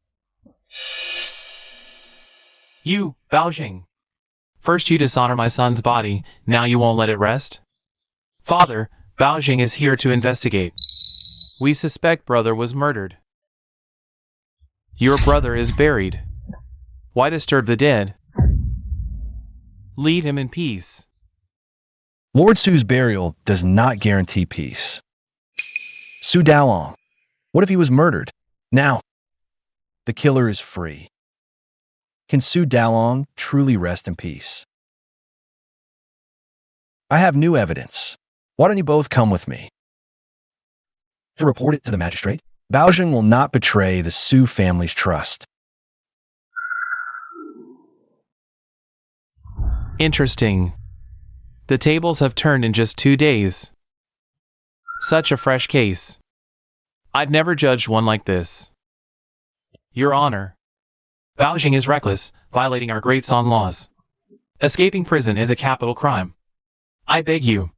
You, Bao Zheng. First you dishonor my son's body, now you won't let it rest? Father, Bao Zheng is here to investigate. We suspect brother was murdered. Your brother is buried. Why disturb the dead? Leave him in peace. Lord Su's burial does not guarantee peace. Su Dalong. What if he was murdered? Now, the killer is free. Can Su Dalong truly rest in peace? I have new evidence. Why don't you both come with me? To report it to the magistrate, Bao Zheng will not betray the Su family's trust. Interesting. The tables have turned in just 2 days. Such a fresh case. I've never judged one like this. Your Honor, Bao Zheng is reckless, violating our great Song laws. Escaping prison is a capital crime. I beg you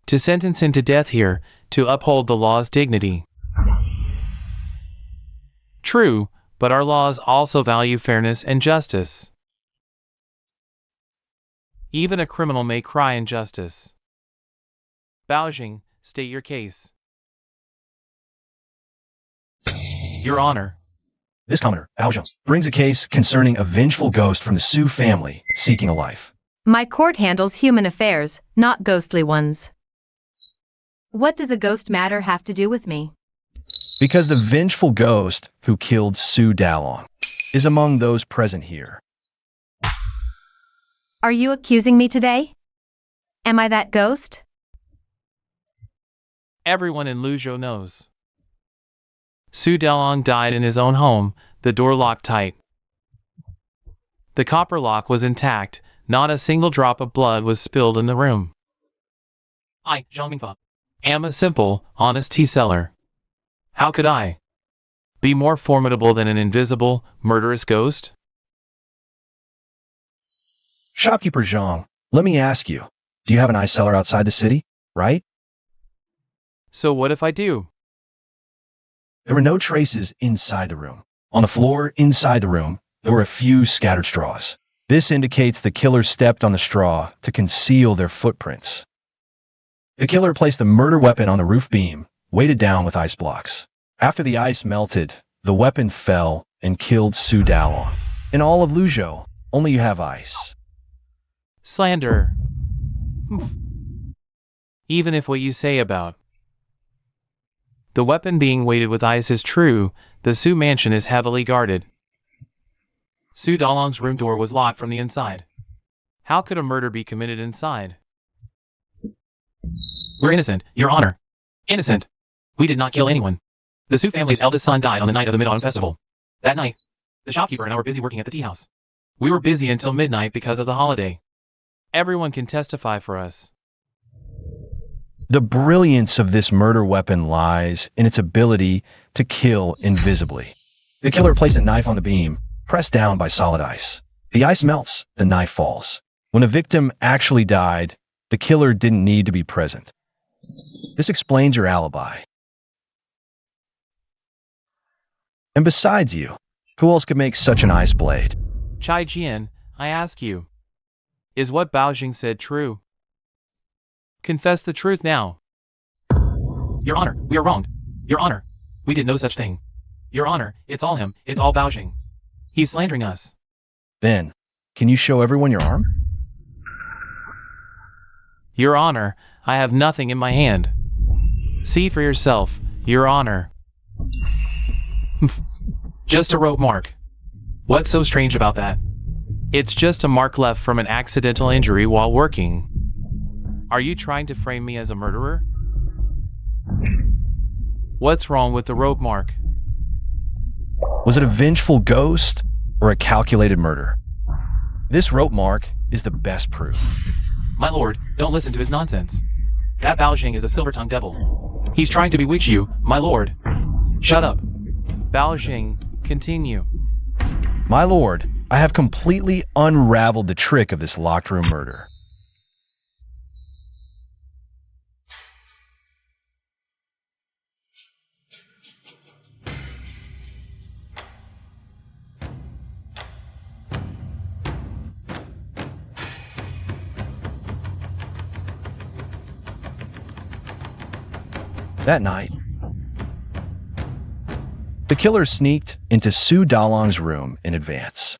to sentence him to death here, to uphold the law's dignity. True, but our laws also value fairness and justice. Even a criminal may cry injustice. Bao Zheng, state your case. Your Honor. This commoner, Bao Zheng, brings a case concerning a vengeful ghost from the Su family seeking a life. My court handles human affairs, not ghostly ones. What does a ghost matter have to do with me? Because the vengeful ghost who killed Su Dalong is among those present here. Are you accusing me today? Am I that ghost? Everyone in Luzhou knows. Su Dalong died in his own home, the door locked tight. The copper lock was intact, not a single drop of blood was spilled in the room. I, Zhang Mingfa, am a simple, honest tea seller. How could I be more formidable than an invisible, murderous ghost? Shopkeeper Zhang, let me ask you, do you have an ice cellar outside the city, right? So what if I do? There were no traces inside the room. On the floor inside the room, there were a few scattered straws. This indicates the killer stepped on the straw to conceal their footprints. The killer placed the murder weapon on the roof beam, weighted down with ice blocks. After the ice melted, the weapon fell and killed Su Dalong. In all of Luzhou, only you have ice. Slander. Even if what you say about the weapon being weighted with ice is true, the Su mansion is heavily guarded. Su Dalong's room door was locked from the inside. How could a murder be committed inside? We're innocent, Your Honor. Innocent. We did not kill anyone. The Su family's eldest son died on the night of the Mid-Autumn Festival. That night, the shopkeeper and I were busy working at the tea house. We were busy until midnight because of the holiday. Everyone can testify for us. The brilliance of this murder weapon lies in its ability to kill invisibly. The killer placed a knife on the beam, pressed down by solid ice. The ice melts, the knife falls. When a victim actually died, the killer didn't need to be present. This explains your alibi. And besides you, who else could make such an ice blade? Chai Jian, I ask you, is what Bao Zheng said true? Confess the truth now. Your Honor, we are wronged. Your Honor, we did no such thing. Your Honor, it's all him, it's all Bao Zheng. He's slandering us. Then, can you show everyone your arm? Your Honor, I have nothing in my hand. See for yourself, Your Honor. Just a rope mark. What's so strange about that? It's just a mark left from an accidental injury while working. Are you trying to frame me as a murderer? What's wrong with the rope mark? Was it a vengeful ghost or a calculated murder? This rope mark is the best proof. My lord, don't listen to his nonsense. That Bao Zheng is a silver-tongued devil. He's trying to bewitch you, my lord. Shut up. Bao Zheng, continue. My lord, I have completely unraveled the trick of this locked room murder. That night, the killer sneaked into Su Dalong's room in advance.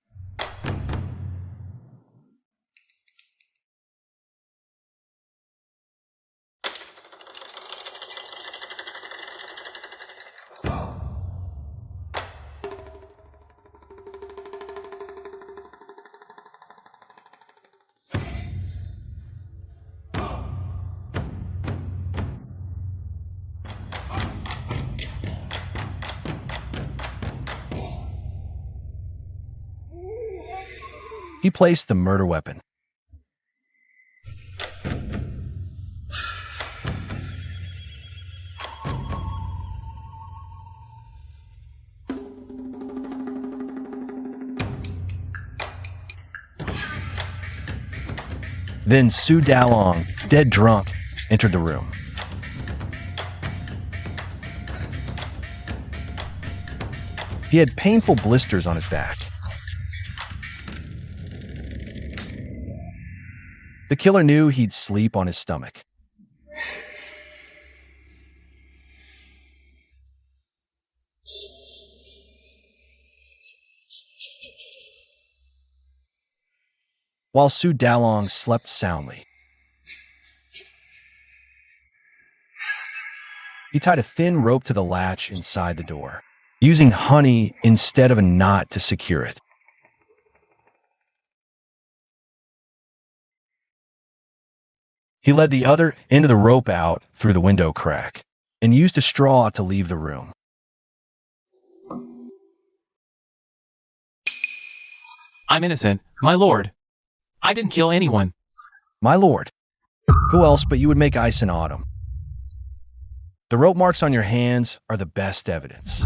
He placed the murder weapon. Then Su Dalong, dead drunk, entered the room. He had painful blisters on his back. The killer knew he'd sleep on his stomach. While Su Dalong slept soundly, he tied a thin rope to the latch inside the door, using honey instead of a knot to secure it. He led the other end of the rope out through the window crack and used a straw to leave the room. I'm innocent, my lord. I didn't kill anyone. My lord, who else but you would make ice in autumn? The rope marks on your hands are the best evidence.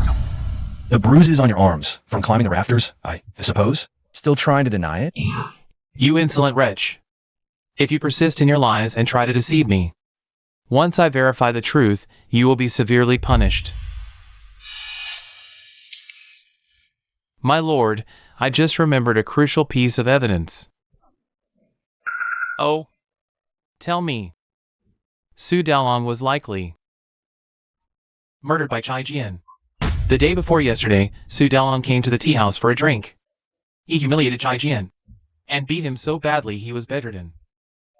The bruises on your arms from climbing the rafters, I suppose? Still trying to deny it? You insolent wretch. If you persist in your lies and try to deceive me, once I verify the truth, you will be severely punished. My lord, I just remembered a crucial piece of evidence. Oh, tell me. Su Dalong was likely murdered by Chai Jian. The day before yesterday, Su Dalong came to the tea house for a drink. He humiliated Chai Jian and beat him so badly he was bedridden.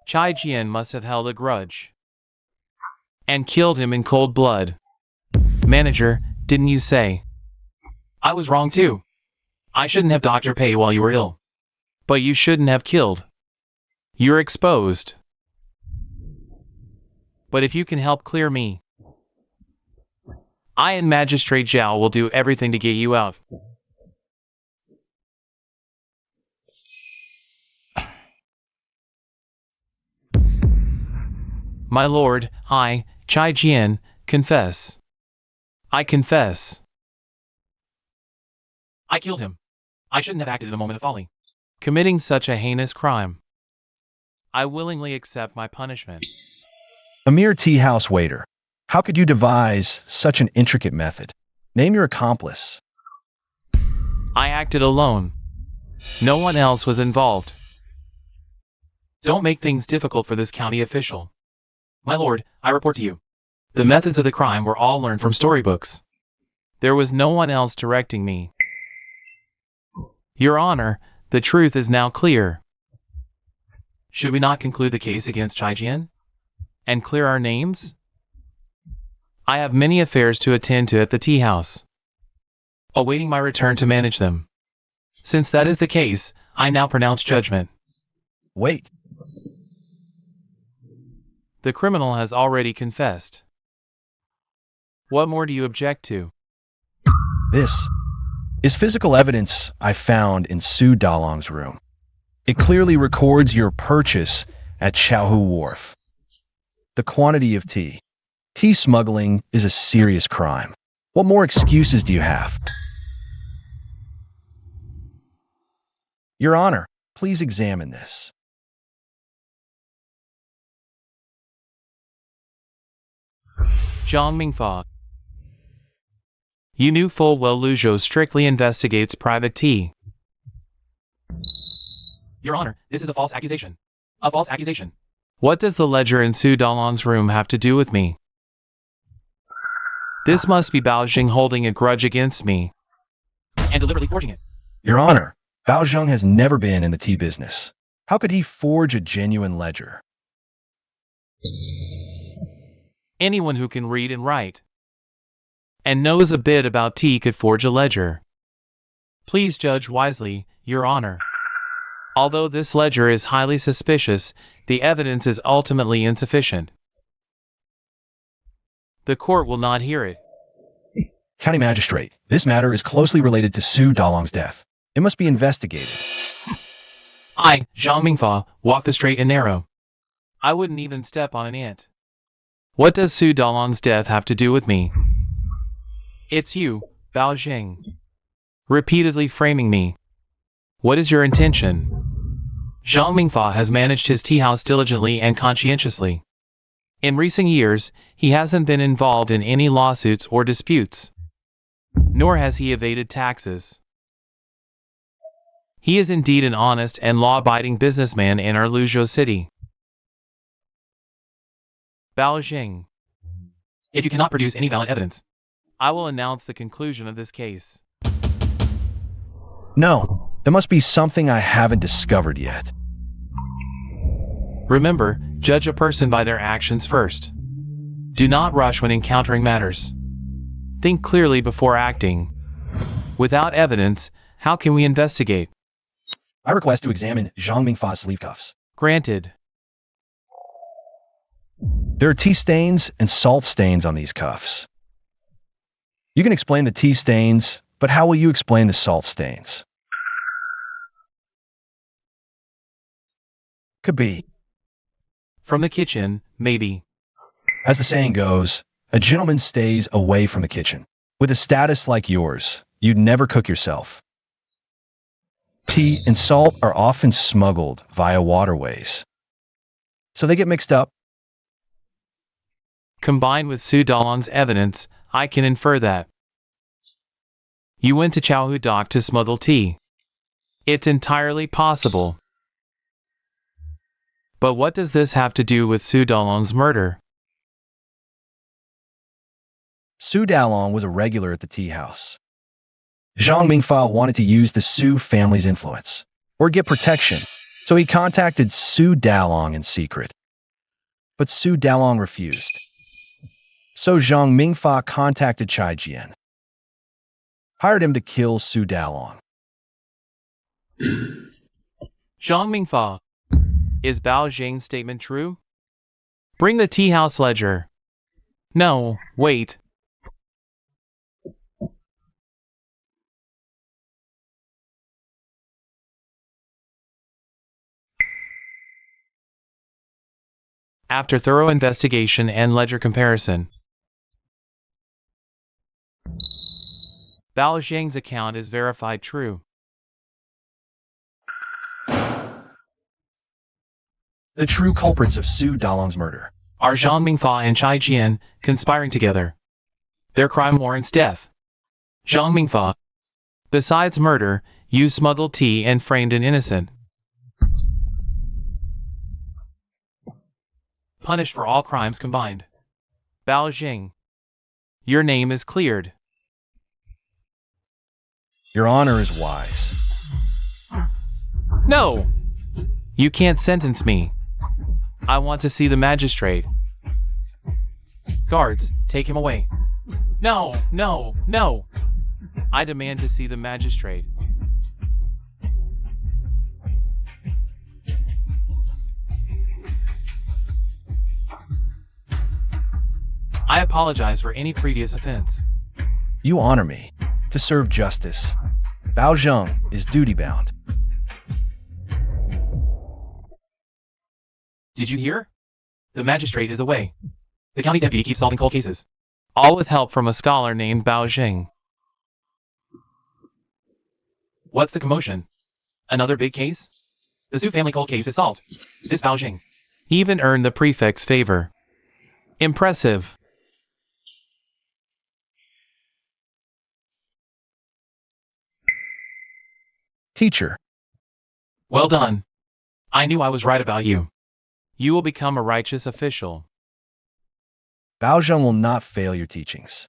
Chai Jian must have held a grudge and killed him in cold blood. Manager, didn't you say? I was wrong too. I shouldn't have docked your pay while you were ill. But you shouldn't have killed. You're exposed. But if you can help clear me, I and Magistrate Zhao will do everything to get you out. My lord, I, Chai Jian, confess. I confess. I killed him. I shouldn't have acted in a moment of folly, committing such a heinous crime. I willingly accept my punishment. A mere tea house waiter. How could you devise such an intricate method? Name your accomplice. I acted alone. No one else was involved. Don't make things difficult for this county official. My lord, I report to you. The methods of the crime were all learned from storybooks. There was no one else directing me. Your Honor, the truth is now clear. Should we not conclude the case against Chai Jian and clear our names? I have many affairs to attend to at the tea house, awaiting my return to manage them. Since that is the case, I now pronounce judgment. Wait. The criminal has already confessed. What more do you object to? This is physical evidence I found in Su Dalong's room. It clearly records your purchase at Chaohu Wharf. The quantity of tea. Tea smuggling is a serious crime. What more excuses do you have? Your Honor, please examine this. Zhang Mingfa. You knew full well Luzhou strictly investigates private tea. Your Honor, this is a false accusation. A false accusation. What does the ledger in Su Dalong's room have to do with me? This must be Bao Zheng holding a grudge against me and deliberately forging it. Your Honor, Bao Zheng has never been in the tea business. How could he forge a genuine ledger? Anyone who can read and write and knows a bit about tea could forge a ledger. Please judge wisely, Your Honor. Although this ledger is highly suspicious, the evidence is ultimately insufficient. The court will not hear it. County Magistrate, this matter is closely related to Su Dalong's death. It must be investigated. I, Zhang Mingfa, walk the straight and narrow. I wouldn't even step on an ant. What does Su Dalong's death have to do with me? It's you, Bao Zheng, repeatedly framing me. What is your intention? Zhang Mingfa has managed his tea house diligently and conscientiously. In recent years, he hasn't been involved in any lawsuits or disputes, nor has he evaded taxes. He is indeed an honest and law-abiding businessman in our Luzhou city. Bao Zheng, if you cannot produce any valid evidence, I will announce the conclusion of this case. No, there must be something I haven't discovered yet. Remember, judge a person by their actions first. Do not rush when encountering matters. Think clearly before acting. Without evidence, how can we investigate? I request to examine Zhang Mingfa's sleeve cuffs. Granted. There are tea stains and salt stains on these cuffs. You can explain the tea stains, but how will you explain the salt stains? Could be. From the kitchen, maybe. As the saying goes, A gentleman stays away from the kitchen. With a status like yours, you'd never cook yourself. Tea and salt are often smuggled via waterways, so they get mixed up. Combined with Su Dalong's evidence, I can infer that you went to Chao Dock to smuggle tea. It's entirely possible. But what does this have to do with Su Dalong's murder? Su Dalong was a regular at the tea house. Zhang Mingfa wanted to use the Su family's influence, or get protection, so he contacted Su Dalong in secret. But Su Dalong refused. So Zhang Mingfa contacted Chai Jian, hired him to kill Su Dalong. Zhang Mingfa, is Bao Zheng's statement true? Bring the tea house ledger. No, wait. After thorough investigation and ledger comparison, Bao Zheng's account is verified true. The true culprits of Su Dalong's murder Are Zhang Mingfa and Chai Jian conspiring together? Their crime warrants death. Zhang Mingfa, besides murder, used smuggled tea and framed an innocent. Punished for all crimes combined. Bao Zheng, your name is cleared. Your honor is wise. No! You can't sentence me. I want to see the magistrate. Guards, take him away. No, no, no! I demand to see the magistrate. I apologize for any previous offense. You honor me. To serve justice, Bao Zheng is duty-bound. Did you hear? The magistrate is away. The county deputy keeps solving cold cases. All with help from a scholar named Bao Zheng. What's the commotion? Another big case? The Su family cold case is solved. This Bao Zheng even earned the prefect's favor. Impressive. Teacher, Well done. I knew I was right about you. You will become a righteous official. Bao Zheng will not fail your teachings.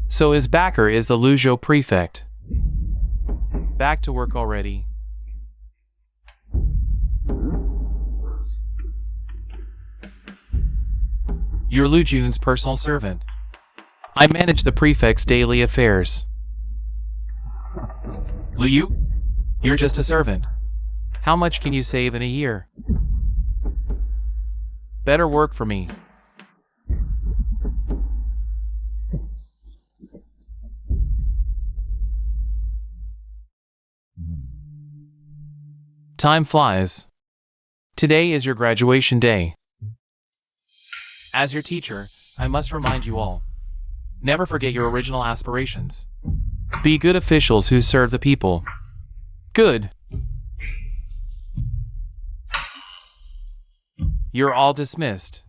So his backer is the Luzhou prefect. Back to work already. You're Lu Jun's personal servant. I manage the prefect's daily affairs. Lu Yu, you're just a servant. How much can you save in a year? Better work for me. Time flies. Today is your graduation day. As your teacher, I must remind you all. Never forget your original aspirations. Be good officials who serve the people. Good. You're all dismissed.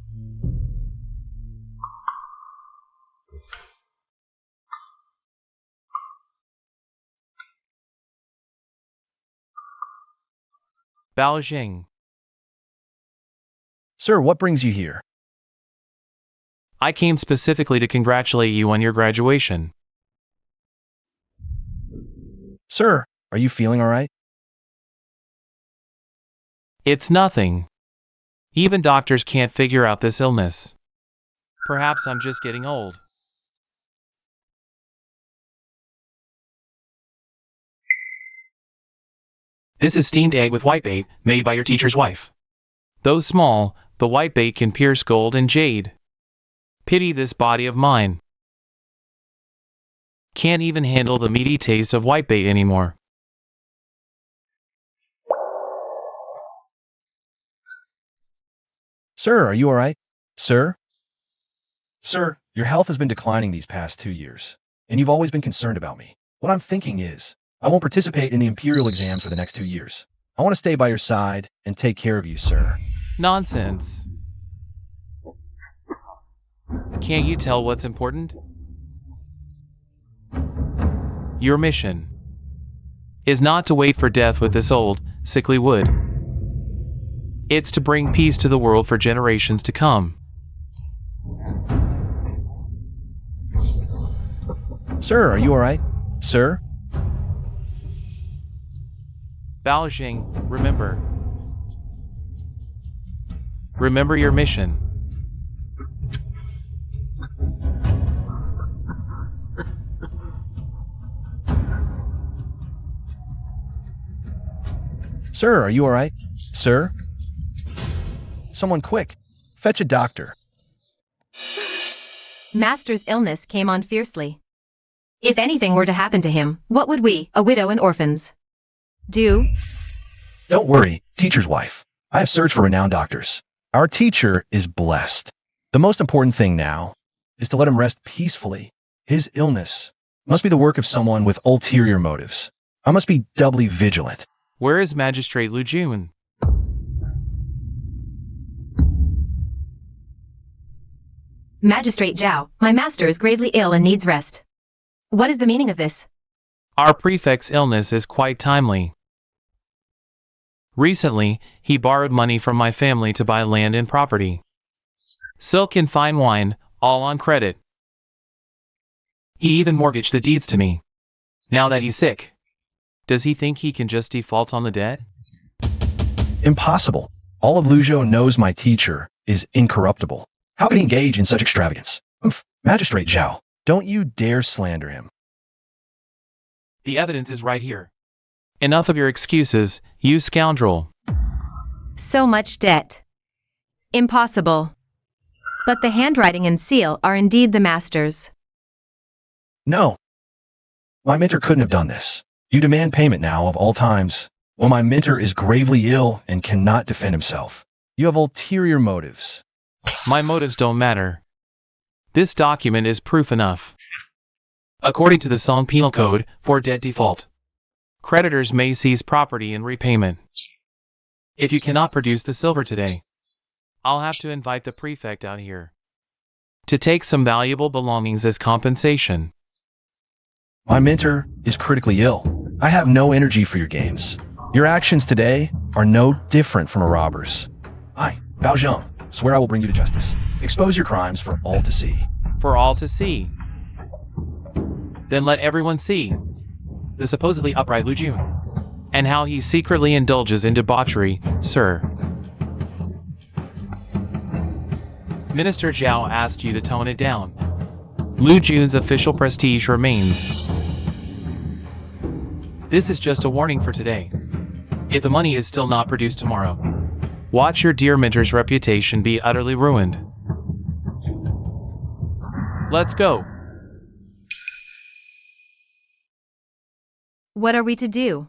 Bao Zheng, Sir, what brings you here? I came specifically to congratulate you on your graduation. Sir, are you feeling all right? It's nothing. Even doctors can't figure out this illness. Perhaps I'm just getting old. This is steamed egg with whitebait, made by your teacher's wife. Though small, the whitebait can pierce gold and jade. Pity this body of mine. Can't even handle the meaty taste of whitebait anymore. Sir, are you all right? Sir? Sir, your health has been declining these past 2 years, and you've always been concerned about me. What I'm thinking is, I won't participate in the imperial exams for the next 2 years. I want to stay by your side and take care of you, sir. Nonsense. Can't you tell what's important? Your mission is not to wait for death with this old, sickly wood. It's to bring peace to the world for generations to come. Sir, are you all right? Sir? Bao Zheng, remember. Remember your mission. Sir, are you all right? Sir? Someone quick. Fetch a doctor. Master's illness came on fiercely. If anything were to happen to him, what would we, a widow and orphans, do? Don't worry, teacher's wife. I have searched for renowned doctors. Our teacher is blessed. The most important thing now is to let him rest peacefully. His illness must be the work of someone with ulterior motives. I must be doubly vigilant. Where is Magistrate Luzhou? Magistrate Zhao, my master is gravely ill and needs rest. What is the meaning of this? Our prefect's illness is quite timely. Recently, he borrowed money from my family to buy land and property. Silk and fine wine, all on credit. He even mortgaged the deeds to me. Now that he's sick, does he think he can just default on the debt? Impossible. All of Luzhou knows my teacher is incorruptible. How can he engage in such extravagance? Oof. Magistrate Zhao, don't you dare slander him. The evidence is right here. Enough of your excuses, you scoundrel. So much debt. Impossible. But the handwriting and seal are indeed the master's. No. My mentor couldn't have done this. You demand payment now of all times. Well, my mentor is gravely ill and cannot defend himself. You have ulterior motives. My motives don't matter. This document is proof enough. According to the Song Penal Code, for debt default, creditors may seize property in repayment. If you cannot produce the silver today, I'll have to invite the prefect out here to take some valuable belongings as compensation. My mentor is critically ill. I have no energy for your games. Your actions today are no different from a robber's. I, Bao Zheng, swear I will bring you to justice. Expose your crimes for all to see. For all to see. Then let everyone see the supposedly upright Luzhou, and how he secretly indulges in debauchery, sir. Minister Zhao asked you to tone it down. Luzhou's official prestige remains. This is just a warning for today. If the money is still not produced tomorrow, watch your dear mentor's reputation be utterly ruined. Let's go. What are we to do?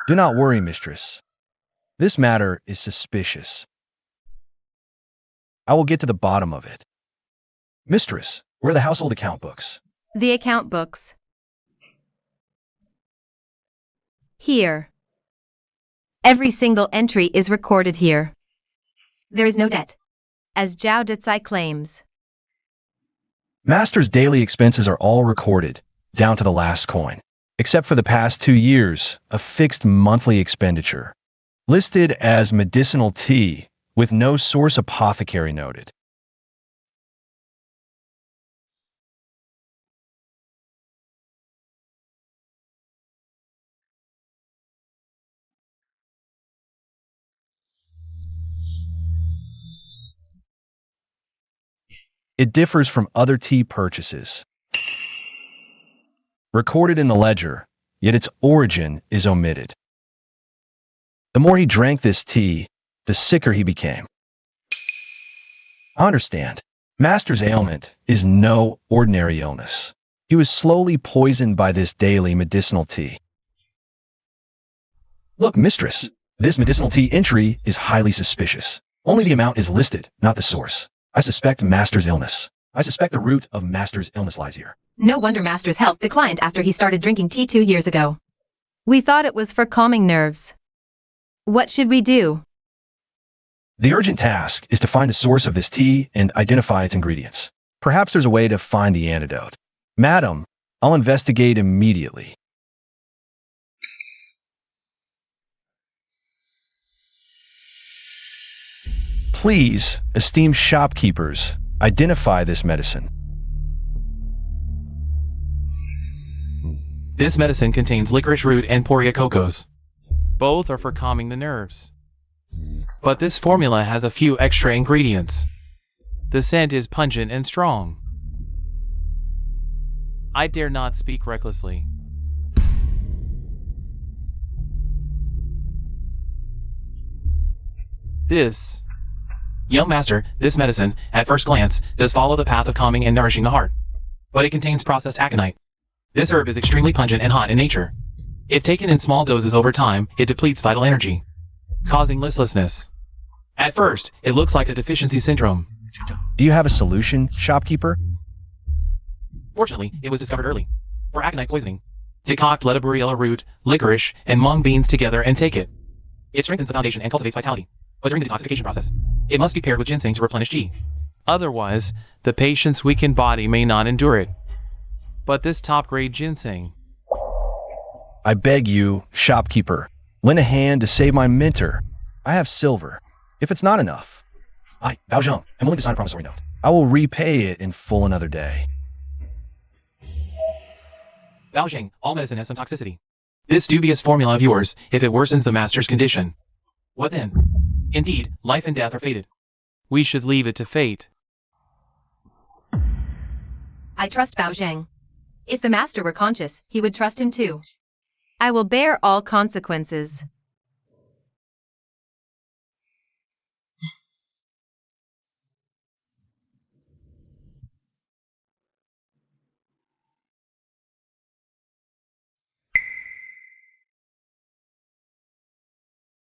Do not worry, mistress. This matter is suspicious. I will get to the bottom of it. Mistress, where are the household account books? The account books. Here. Every single entry is recorded here. There is no debt, as Zhao Detsai claims. Master's daily expenses are all recorded, down to the last coin, except for the past 2 years, a fixed monthly expenditure, listed as medicinal tea, with no source apothecary noted. It differs from other tea purchases, recorded in the ledger, yet its origin is omitted. The more he drank this tea, the sicker he became. I understand. Master's ailment is no ordinary illness. He was slowly poisoned by this daily medicinal tea. Look, mistress, this medicinal tea entry is highly suspicious. Only the amount is listed, not the source. I suspect Master's illness. I suspect the root of Master's illness lies here. No wonder Master's health declined after he started drinking tea 2 years ago. We thought it was for calming nerves. What should we do? The urgent task is to find the source of this tea and identify its ingredients. Perhaps there's a way to find the antidote. Madam, I'll investigate immediately. Please, esteemed shopkeepers, identify this medicine. This medicine contains licorice root and poria cocos. Both are for calming the nerves. But this formula has a few extra ingredients. The scent is pungent and strong. I dare not speak recklessly. Young master, this medicine, at first glance, does follow the path of calming and nourishing the heart. But it contains processed aconite. This herb is extremely pungent and hot in nature. If taken in small doses over time, it depletes vital energy, causing listlessness. At first, it looks like a deficiency syndrome. Do you have a solution, shopkeeper? Fortunately, it was discovered early. For aconite poisoning, decoct lettuce root, licorice, and mung beans together and take it. It strengthens the foundation and cultivates vitality. But during the detoxification process, it must be paired with ginseng to replenish qi. Otherwise, the patient's weakened body may not endure it. But this top-grade ginseng... I beg you, shopkeeper, lend a hand to save my mentor. I have silver. If it's not enough, I, Bao Zheng, am willing to sign a promissory note. I will repay it in full another day. Bao Zheng, all medicine has some toxicity. This dubious formula of yours, if it worsens the master's condition. What then? Indeed, life and death are fated. We should leave it to fate. I trust Bao Zheng. If the master were conscious, he would trust him too. I will bear all consequences.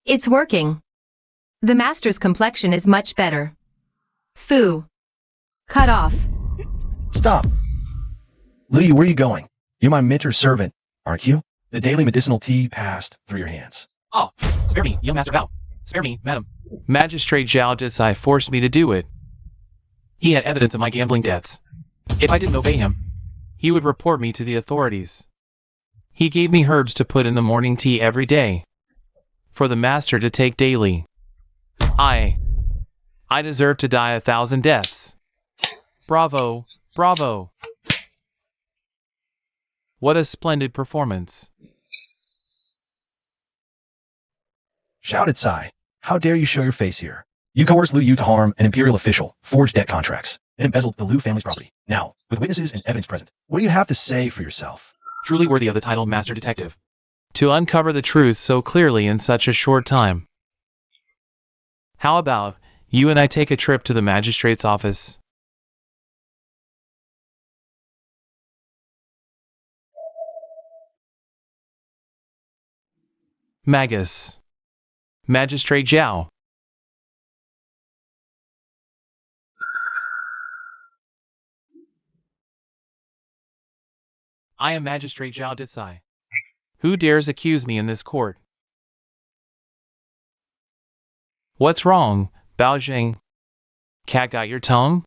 It's working. The master's complexion is much better. Fu. Cut off. Stop. Li, where are you going? You're my mentor's servant, aren't you? The daily medicinal tea passed through your hands. Oh, spare me, young master Bao. Spare me, madam. Magistrate Zhao Desai forced me to do it. He had evidence of my gambling debts. If I didn't obey him, he would report me to the authorities. He gave me herbs to put in the morning tea every day, for the master to take daily. I deserve to die 1,000 deaths. Bravo, bravo. What a splendid performance. Shouted Sai, how dare you show your face here? You coerced Liu Yu to harm an imperial official, forged debt contracts, and embezzled the Liu family's property. Now, with witnesses and evidence present, what do you have to say for yourself? Truly worthy of the title Master Detective. To uncover the truth so clearly in such a short time. How about you and I take a trip to the magistrate's office? Magus. Magistrate Zhao. I am Magistrate Zhao Desai. Who dares accuse me in this court? What's wrong, Bao Zheng? Cat got your tongue?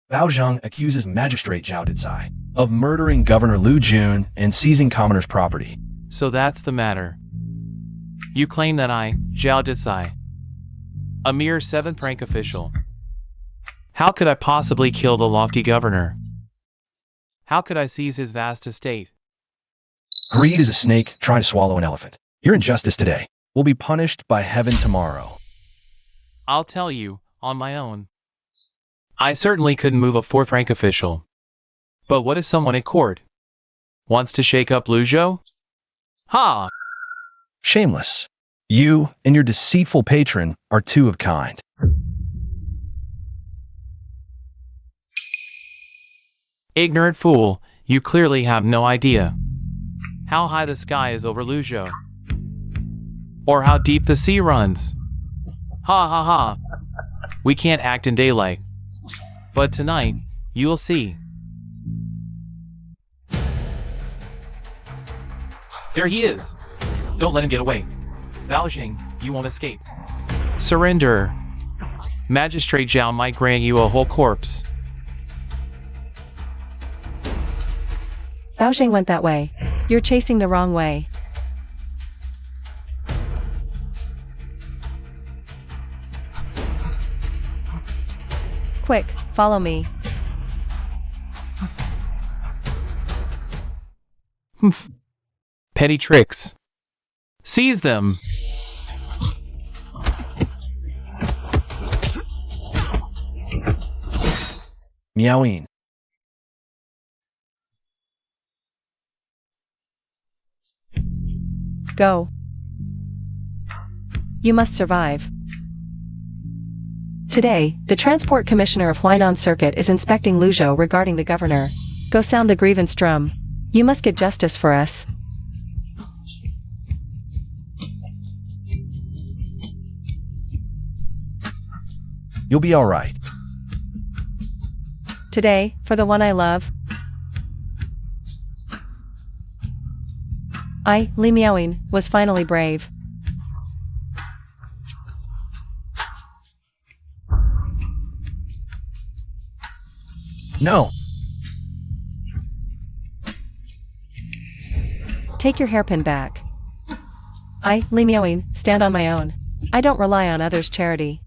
Bao Zheng accuses Magistrate Zhao Desai of murdering Governor Lu Jun and seizing commoners' property. So that's the matter. You claim that I, Zhao Desai, a mere 7th rank official. How could I possibly kill the lofty governor? How could I seize his vast estate? Greed is a snake trying to swallow an elephant. Your injustice today will be punished by heaven tomorrow. I'll tell you, on my own. I certainly couldn't move a 4th rank official. But what if someone at court wants to shake up Luzhou? Ha! Shameless. You and your deceitful patron are two of kind. Ignorant fool, you clearly have no idea how high the sky is over Luzhou, or how deep the sea runs. Ha ha ha. We can't act in daylight. But tonight, you'll see. There he is. Don't let him get away. Bao Zheng, you won't escape. Surrender. Magistrate Zhao might grant you a whole corpse. Bao Zheng went that way. You're chasing the wrong way. Quick, follow me. Petty tricks. Seize them. Meowing. Go. You must survive. Today, the Transport Commissioner of Huainan Circuit is inspecting Luzhou regarding the governor. Go sound the grievance drum. You must get justice for us. You'll be all right. Today, for the one I love. Li Miaoing, was finally brave. No. Take your hairpin back. Li Miaoing, stand on my own. I don't rely on others' charity.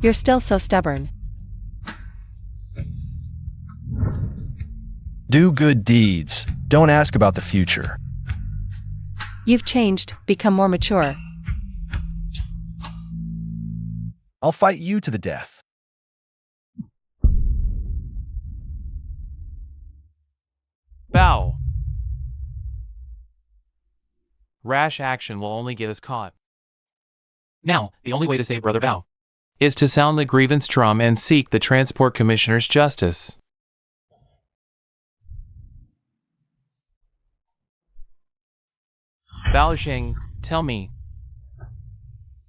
You're still so stubborn. Do good deeds. Don't ask about the future. You've changed, become more mature. I'll fight you to the death. Bao. Rash action will only get us caught. Now, the only way to save Brother Bao is to sound the grievance drum and seek the Transport Commissioner's justice. Bao Zheng, tell me,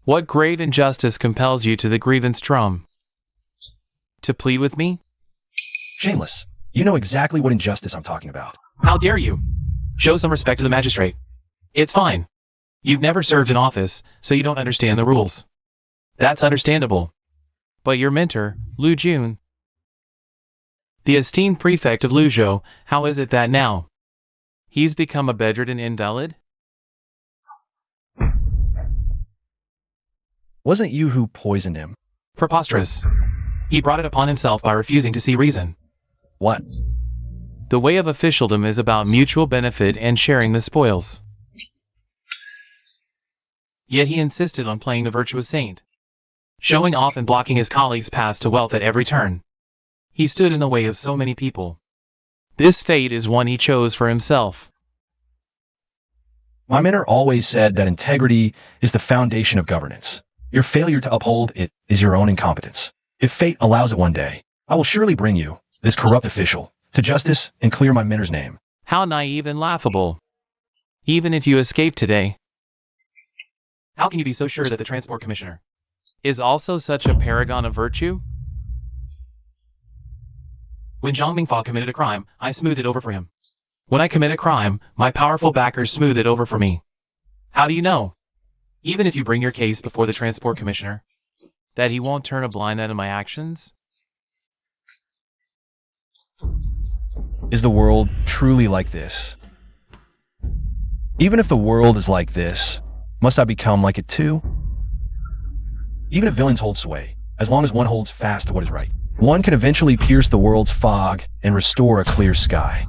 what great injustice compels you to the grievance drum? To plead with me? Shameless. You know exactly what injustice I'm talking about. How dare you? Show some respect to the magistrate. It's fine. You've never served in office, so you don't understand the rules. That's understandable. But your mentor, Lu Jun, the esteemed prefect of Luzhou, how is it that now he's become a bedridden invalid? Wasn't you who poisoned him? Preposterous. He brought it upon himself by refusing to see reason. What? The way of officialdom is about mutual benefit and sharing the spoils. Yet he insisted on playing the virtuous saint, showing off and blocking his colleagues' paths to wealth at every turn. He stood in the way of so many people. This fate is one he chose for himself. My mentor always said that integrity is the foundation of governance. Your failure to uphold it is your own incompetence. If fate allows it one day, I will surely bring you, this corrupt official, to justice and clear my mentor's name. How naive and laughable. Even if you escape today, how can you be so sure that the Transport Commissioner is also such a paragon of virtue? When Zhang Mingfa committed a crime, I smoothed it over for him. When I commit a crime, my powerful backers smooth it over for me. How do you know, even if you bring your case before the Transport Commissioner, that he won't turn a blind eye to my actions? Is the world truly like this? Even if the world is like this, must I become like it too? Even if villains hold sway, as long as one holds fast to what is right, one can eventually pierce the world's fog and restore a clear sky.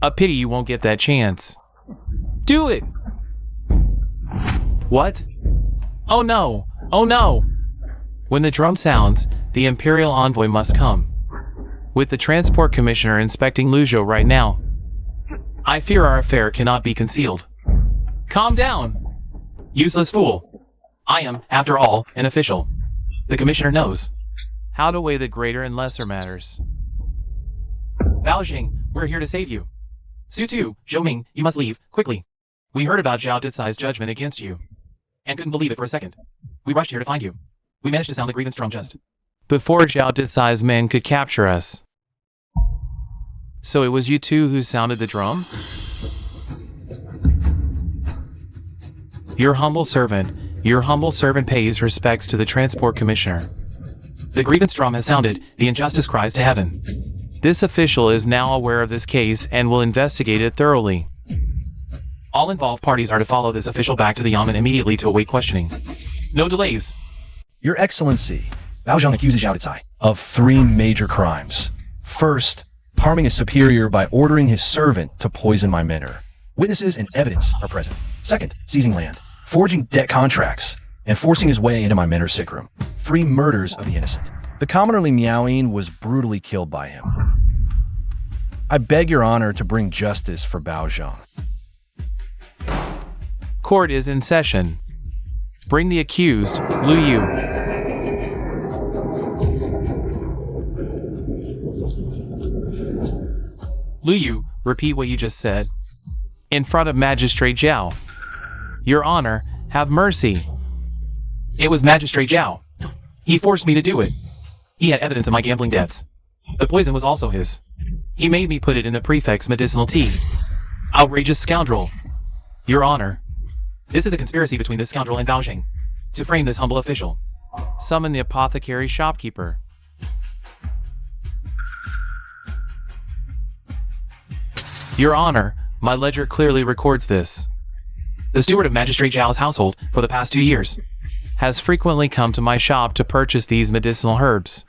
A pity you won't get that chance. Do it! What? Oh no! Oh no! When the drum sounds, the Imperial Envoy must come. With the Transport Commissioner inspecting Luzhou right now, I fear our affair cannot be concealed. Calm down! Useless fool! I am, after all, an official. The Commissioner knows how to weigh the greater and lesser matters. Bao Zheng, we're here to save you. Su Tu, Zhou Ming, you must leave, quickly. We heard about Zhao Dicai's judgment against you, and couldn't believe it for a second. We rushed here to find you. We managed to sound the grievance drum just before Zhao Dicai's men could capture us. So it was you two who sounded the drum? Your humble servant pays respects to the Transport Commissioner. The grievance drum has sounded, the injustice cries to heaven. This official is now aware of this case and will investigate it thoroughly. All involved parties are to follow this official back to the Yamen immediately to await questioning. No delays. Your Excellency, Bao Zheng accuses Zhao Dicai of 3 major crimes. First, harming his superior by ordering his servant to poison my mentor. Witnesses and evidence are present. Second, seizing land, forging debt contracts, and forcing his way into my mentor's sick room. 3 murders of the innocent. The commoner Li Miaoyin was brutally killed by him. I beg your honor to bring justice for Bao Zheng. Court is in session. Bring the accused, Lu Yu. Lu Yu, repeat what you just said. In front of Magistrate Zhao. Your Honor, have mercy. It was Magistrate Zhao. He forced me to do it. He had evidence of my gambling debts. The poison was also his. He made me put it in the prefect's medicinal tea. Outrageous scoundrel. Your Honor, this is a conspiracy between this scoundrel and Bao Zheng to frame this humble official. Summon the apothecary shopkeeper. Your Honor, my ledger clearly records this. The steward of Magistrate Zhao's household for the past 2 years has frequently come to my shop to purchase these medicinal herbs.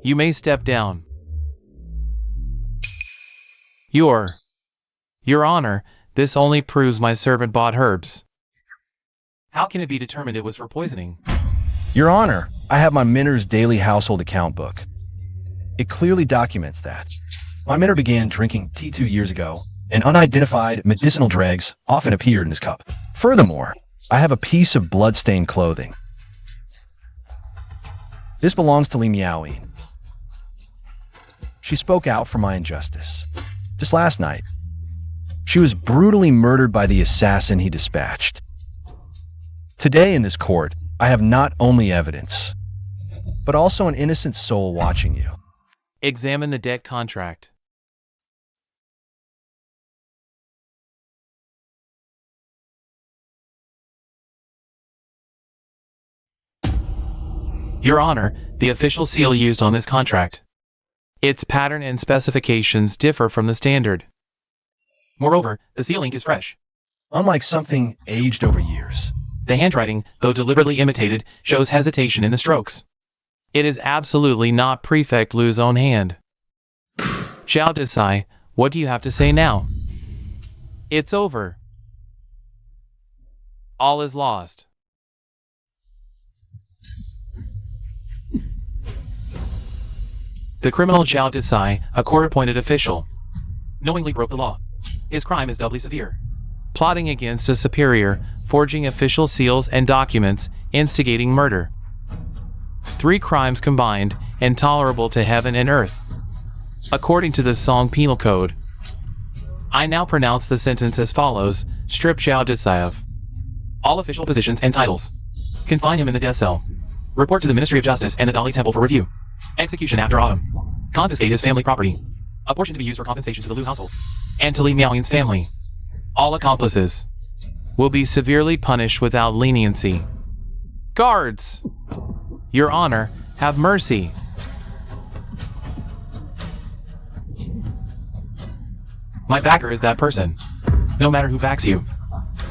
You may step down. Your Honor, this only proves my servant bought herbs. How can it be determined it was for poisoning? Your Honor, I have my mentor's daily household account book. It clearly documents that. My mentor began drinking tea 2 years ago, and unidentified medicinal dregs often appeared in his cup. Furthermore, I have a piece of blood-stained clothing. This belongs to Li Miaoyin. She spoke out for my injustice. Just last night, she was brutally murdered by the assassin he dispatched. Today in this court, I have not only evidence, but also an innocent soul watching you. Examine the debt contract. Your Honor, the official seal used on this contract. Its pattern and specifications differ from the standard. Moreover, the seal ink is fresh. Unlike something aged over years. The handwriting, though deliberately imitated, shows hesitation in the strokes. It is absolutely not Prefect Lu's own hand. Zhao Dicai, what do you have to say now? It's over. All is lost. The criminal Zhao Dicai, a court-appointed official, knowingly broke the law. His crime is doubly severe. Plotting against a superior, forging official seals and documents, instigating murder. 3 crimes combined, intolerable to heaven and earth. According to the Song Penal Code, I now pronounce the sentence as follows: strip Zhao Dicai of all official positions and titles. Confine him in the death cell. Report to the Ministry of Justice and the Dali Temple for review. Execution after autumn. Confiscate his family property. A portion to be used for compensation to the Lu household and to Li Miaoyin's family. All accomplices will be severely punished without leniency. Guards! Your Honor, have mercy. My backer is that person. No matter who backs you.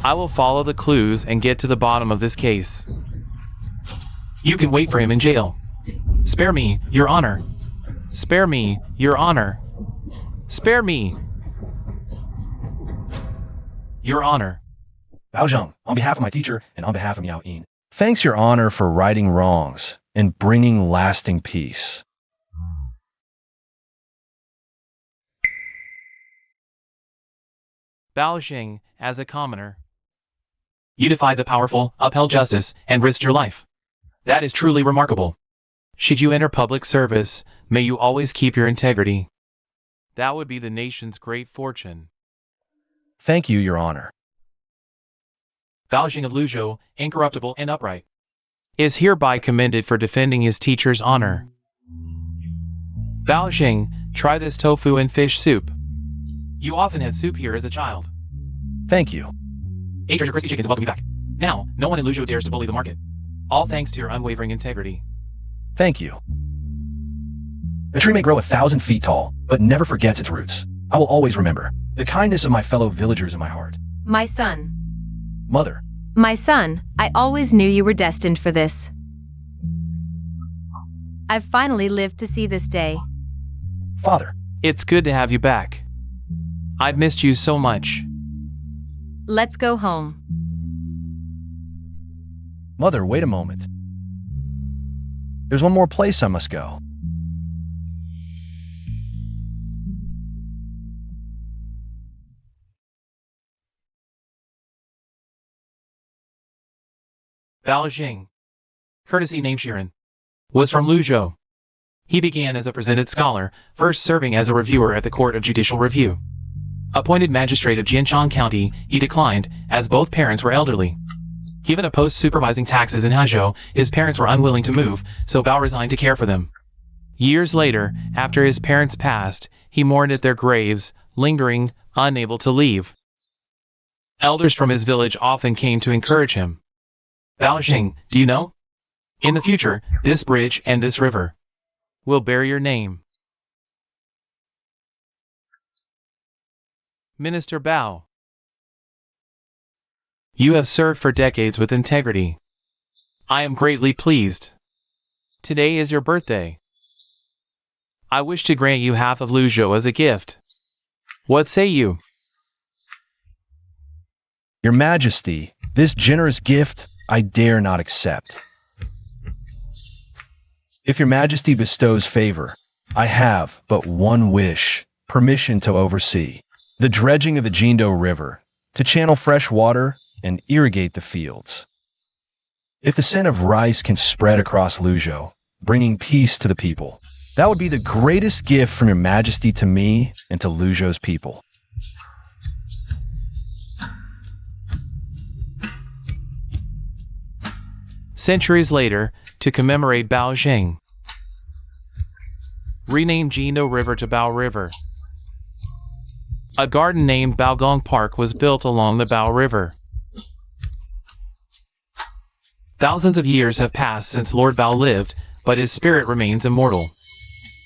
I will follow the clues and get to the bottom of this case. You can wait for him in jail. Spare me, Your Honor. Spare me, Your Honor. Spare me. Your Honor. Bao Zheng, on behalf of my teacher and on behalf of Miaoyin, thanks Your Honor for righting wrongs and bringing lasting peace. Bao Zheng, as a commoner, You defied the powerful, upheld justice, and risked your life. That is truly remarkable. Should you enter public service, may you always keep your integrity. That would be the nation's great fortune. Thank you, Your Honor. Bao Zheng of Luzhou, incorruptible and upright, is hereby commended for defending his teacher's honor. Bao Zheng, try this tofu and fish soup. You often had soup here as a child. Thank you. A Treasure Crispy Chickens welcome you back. Now, no one in Luzhou dares to bully the market. All thanks to your unwavering integrity. Thank you. A tree may grow 1,000 feet tall, but never forgets its roots. I will always remember the kindness of my fellow villagers in my heart. My son. Mother, My son, I always knew you were destined for this. I've finally lived to see this day. Father, It's good to have you back. I've missed you so much. Let's go home. Mother, wait a moment. There's one more place I must go. Bao Zheng, courtesy name Shirin, was from Luzhou. He began as a presented scholar, first serving as a reviewer at the Court of Judicial Review. Appointed magistrate of Jianchang County, he declined, as both parents were elderly. Given a post supervising taxes in Hangzhou, his parents were unwilling to move, so Bao resigned to care for them. Years later, after his parents passed, he mourned at their graves, lingering, unable to leave. Elders from his village often came to encourage him. Bao Zheng, do you know? In the future, this bridge and this river will bear your name. Minister Bao, you have served for decades with integrity. I am greatly pleased. Today is your birthday. I wish to grant you half of Luzhou as a gift. What say you? Your Majesty, this generous gift I dare not accept. If Your Majesty bestows favor, I have but one wish: permission to oversee the dredging of the Jindo River, to channel fresh water and irrigate the fields. If the scent of rice can spread across Luzhou, bringing peace to the people, that would be the greatest gift from Your Majesty to me and to Luzhou's people. Centuries later, to commemorate Bao Zheng, renamed Jindo River to Bao River. A garden named Baogong Park was built along the Bao River. Thousands of years have passed since Lord Bao lived, but his spirit remains immortal.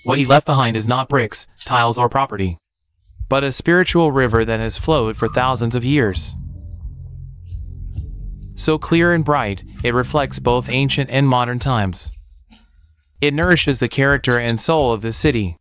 What he left behind is not bricks, tiles, or property, but a spiritual river that has flowed for thousands of years. So clear and bright, it reflects both ancient and modern times. It nourishes the character and soul of the city.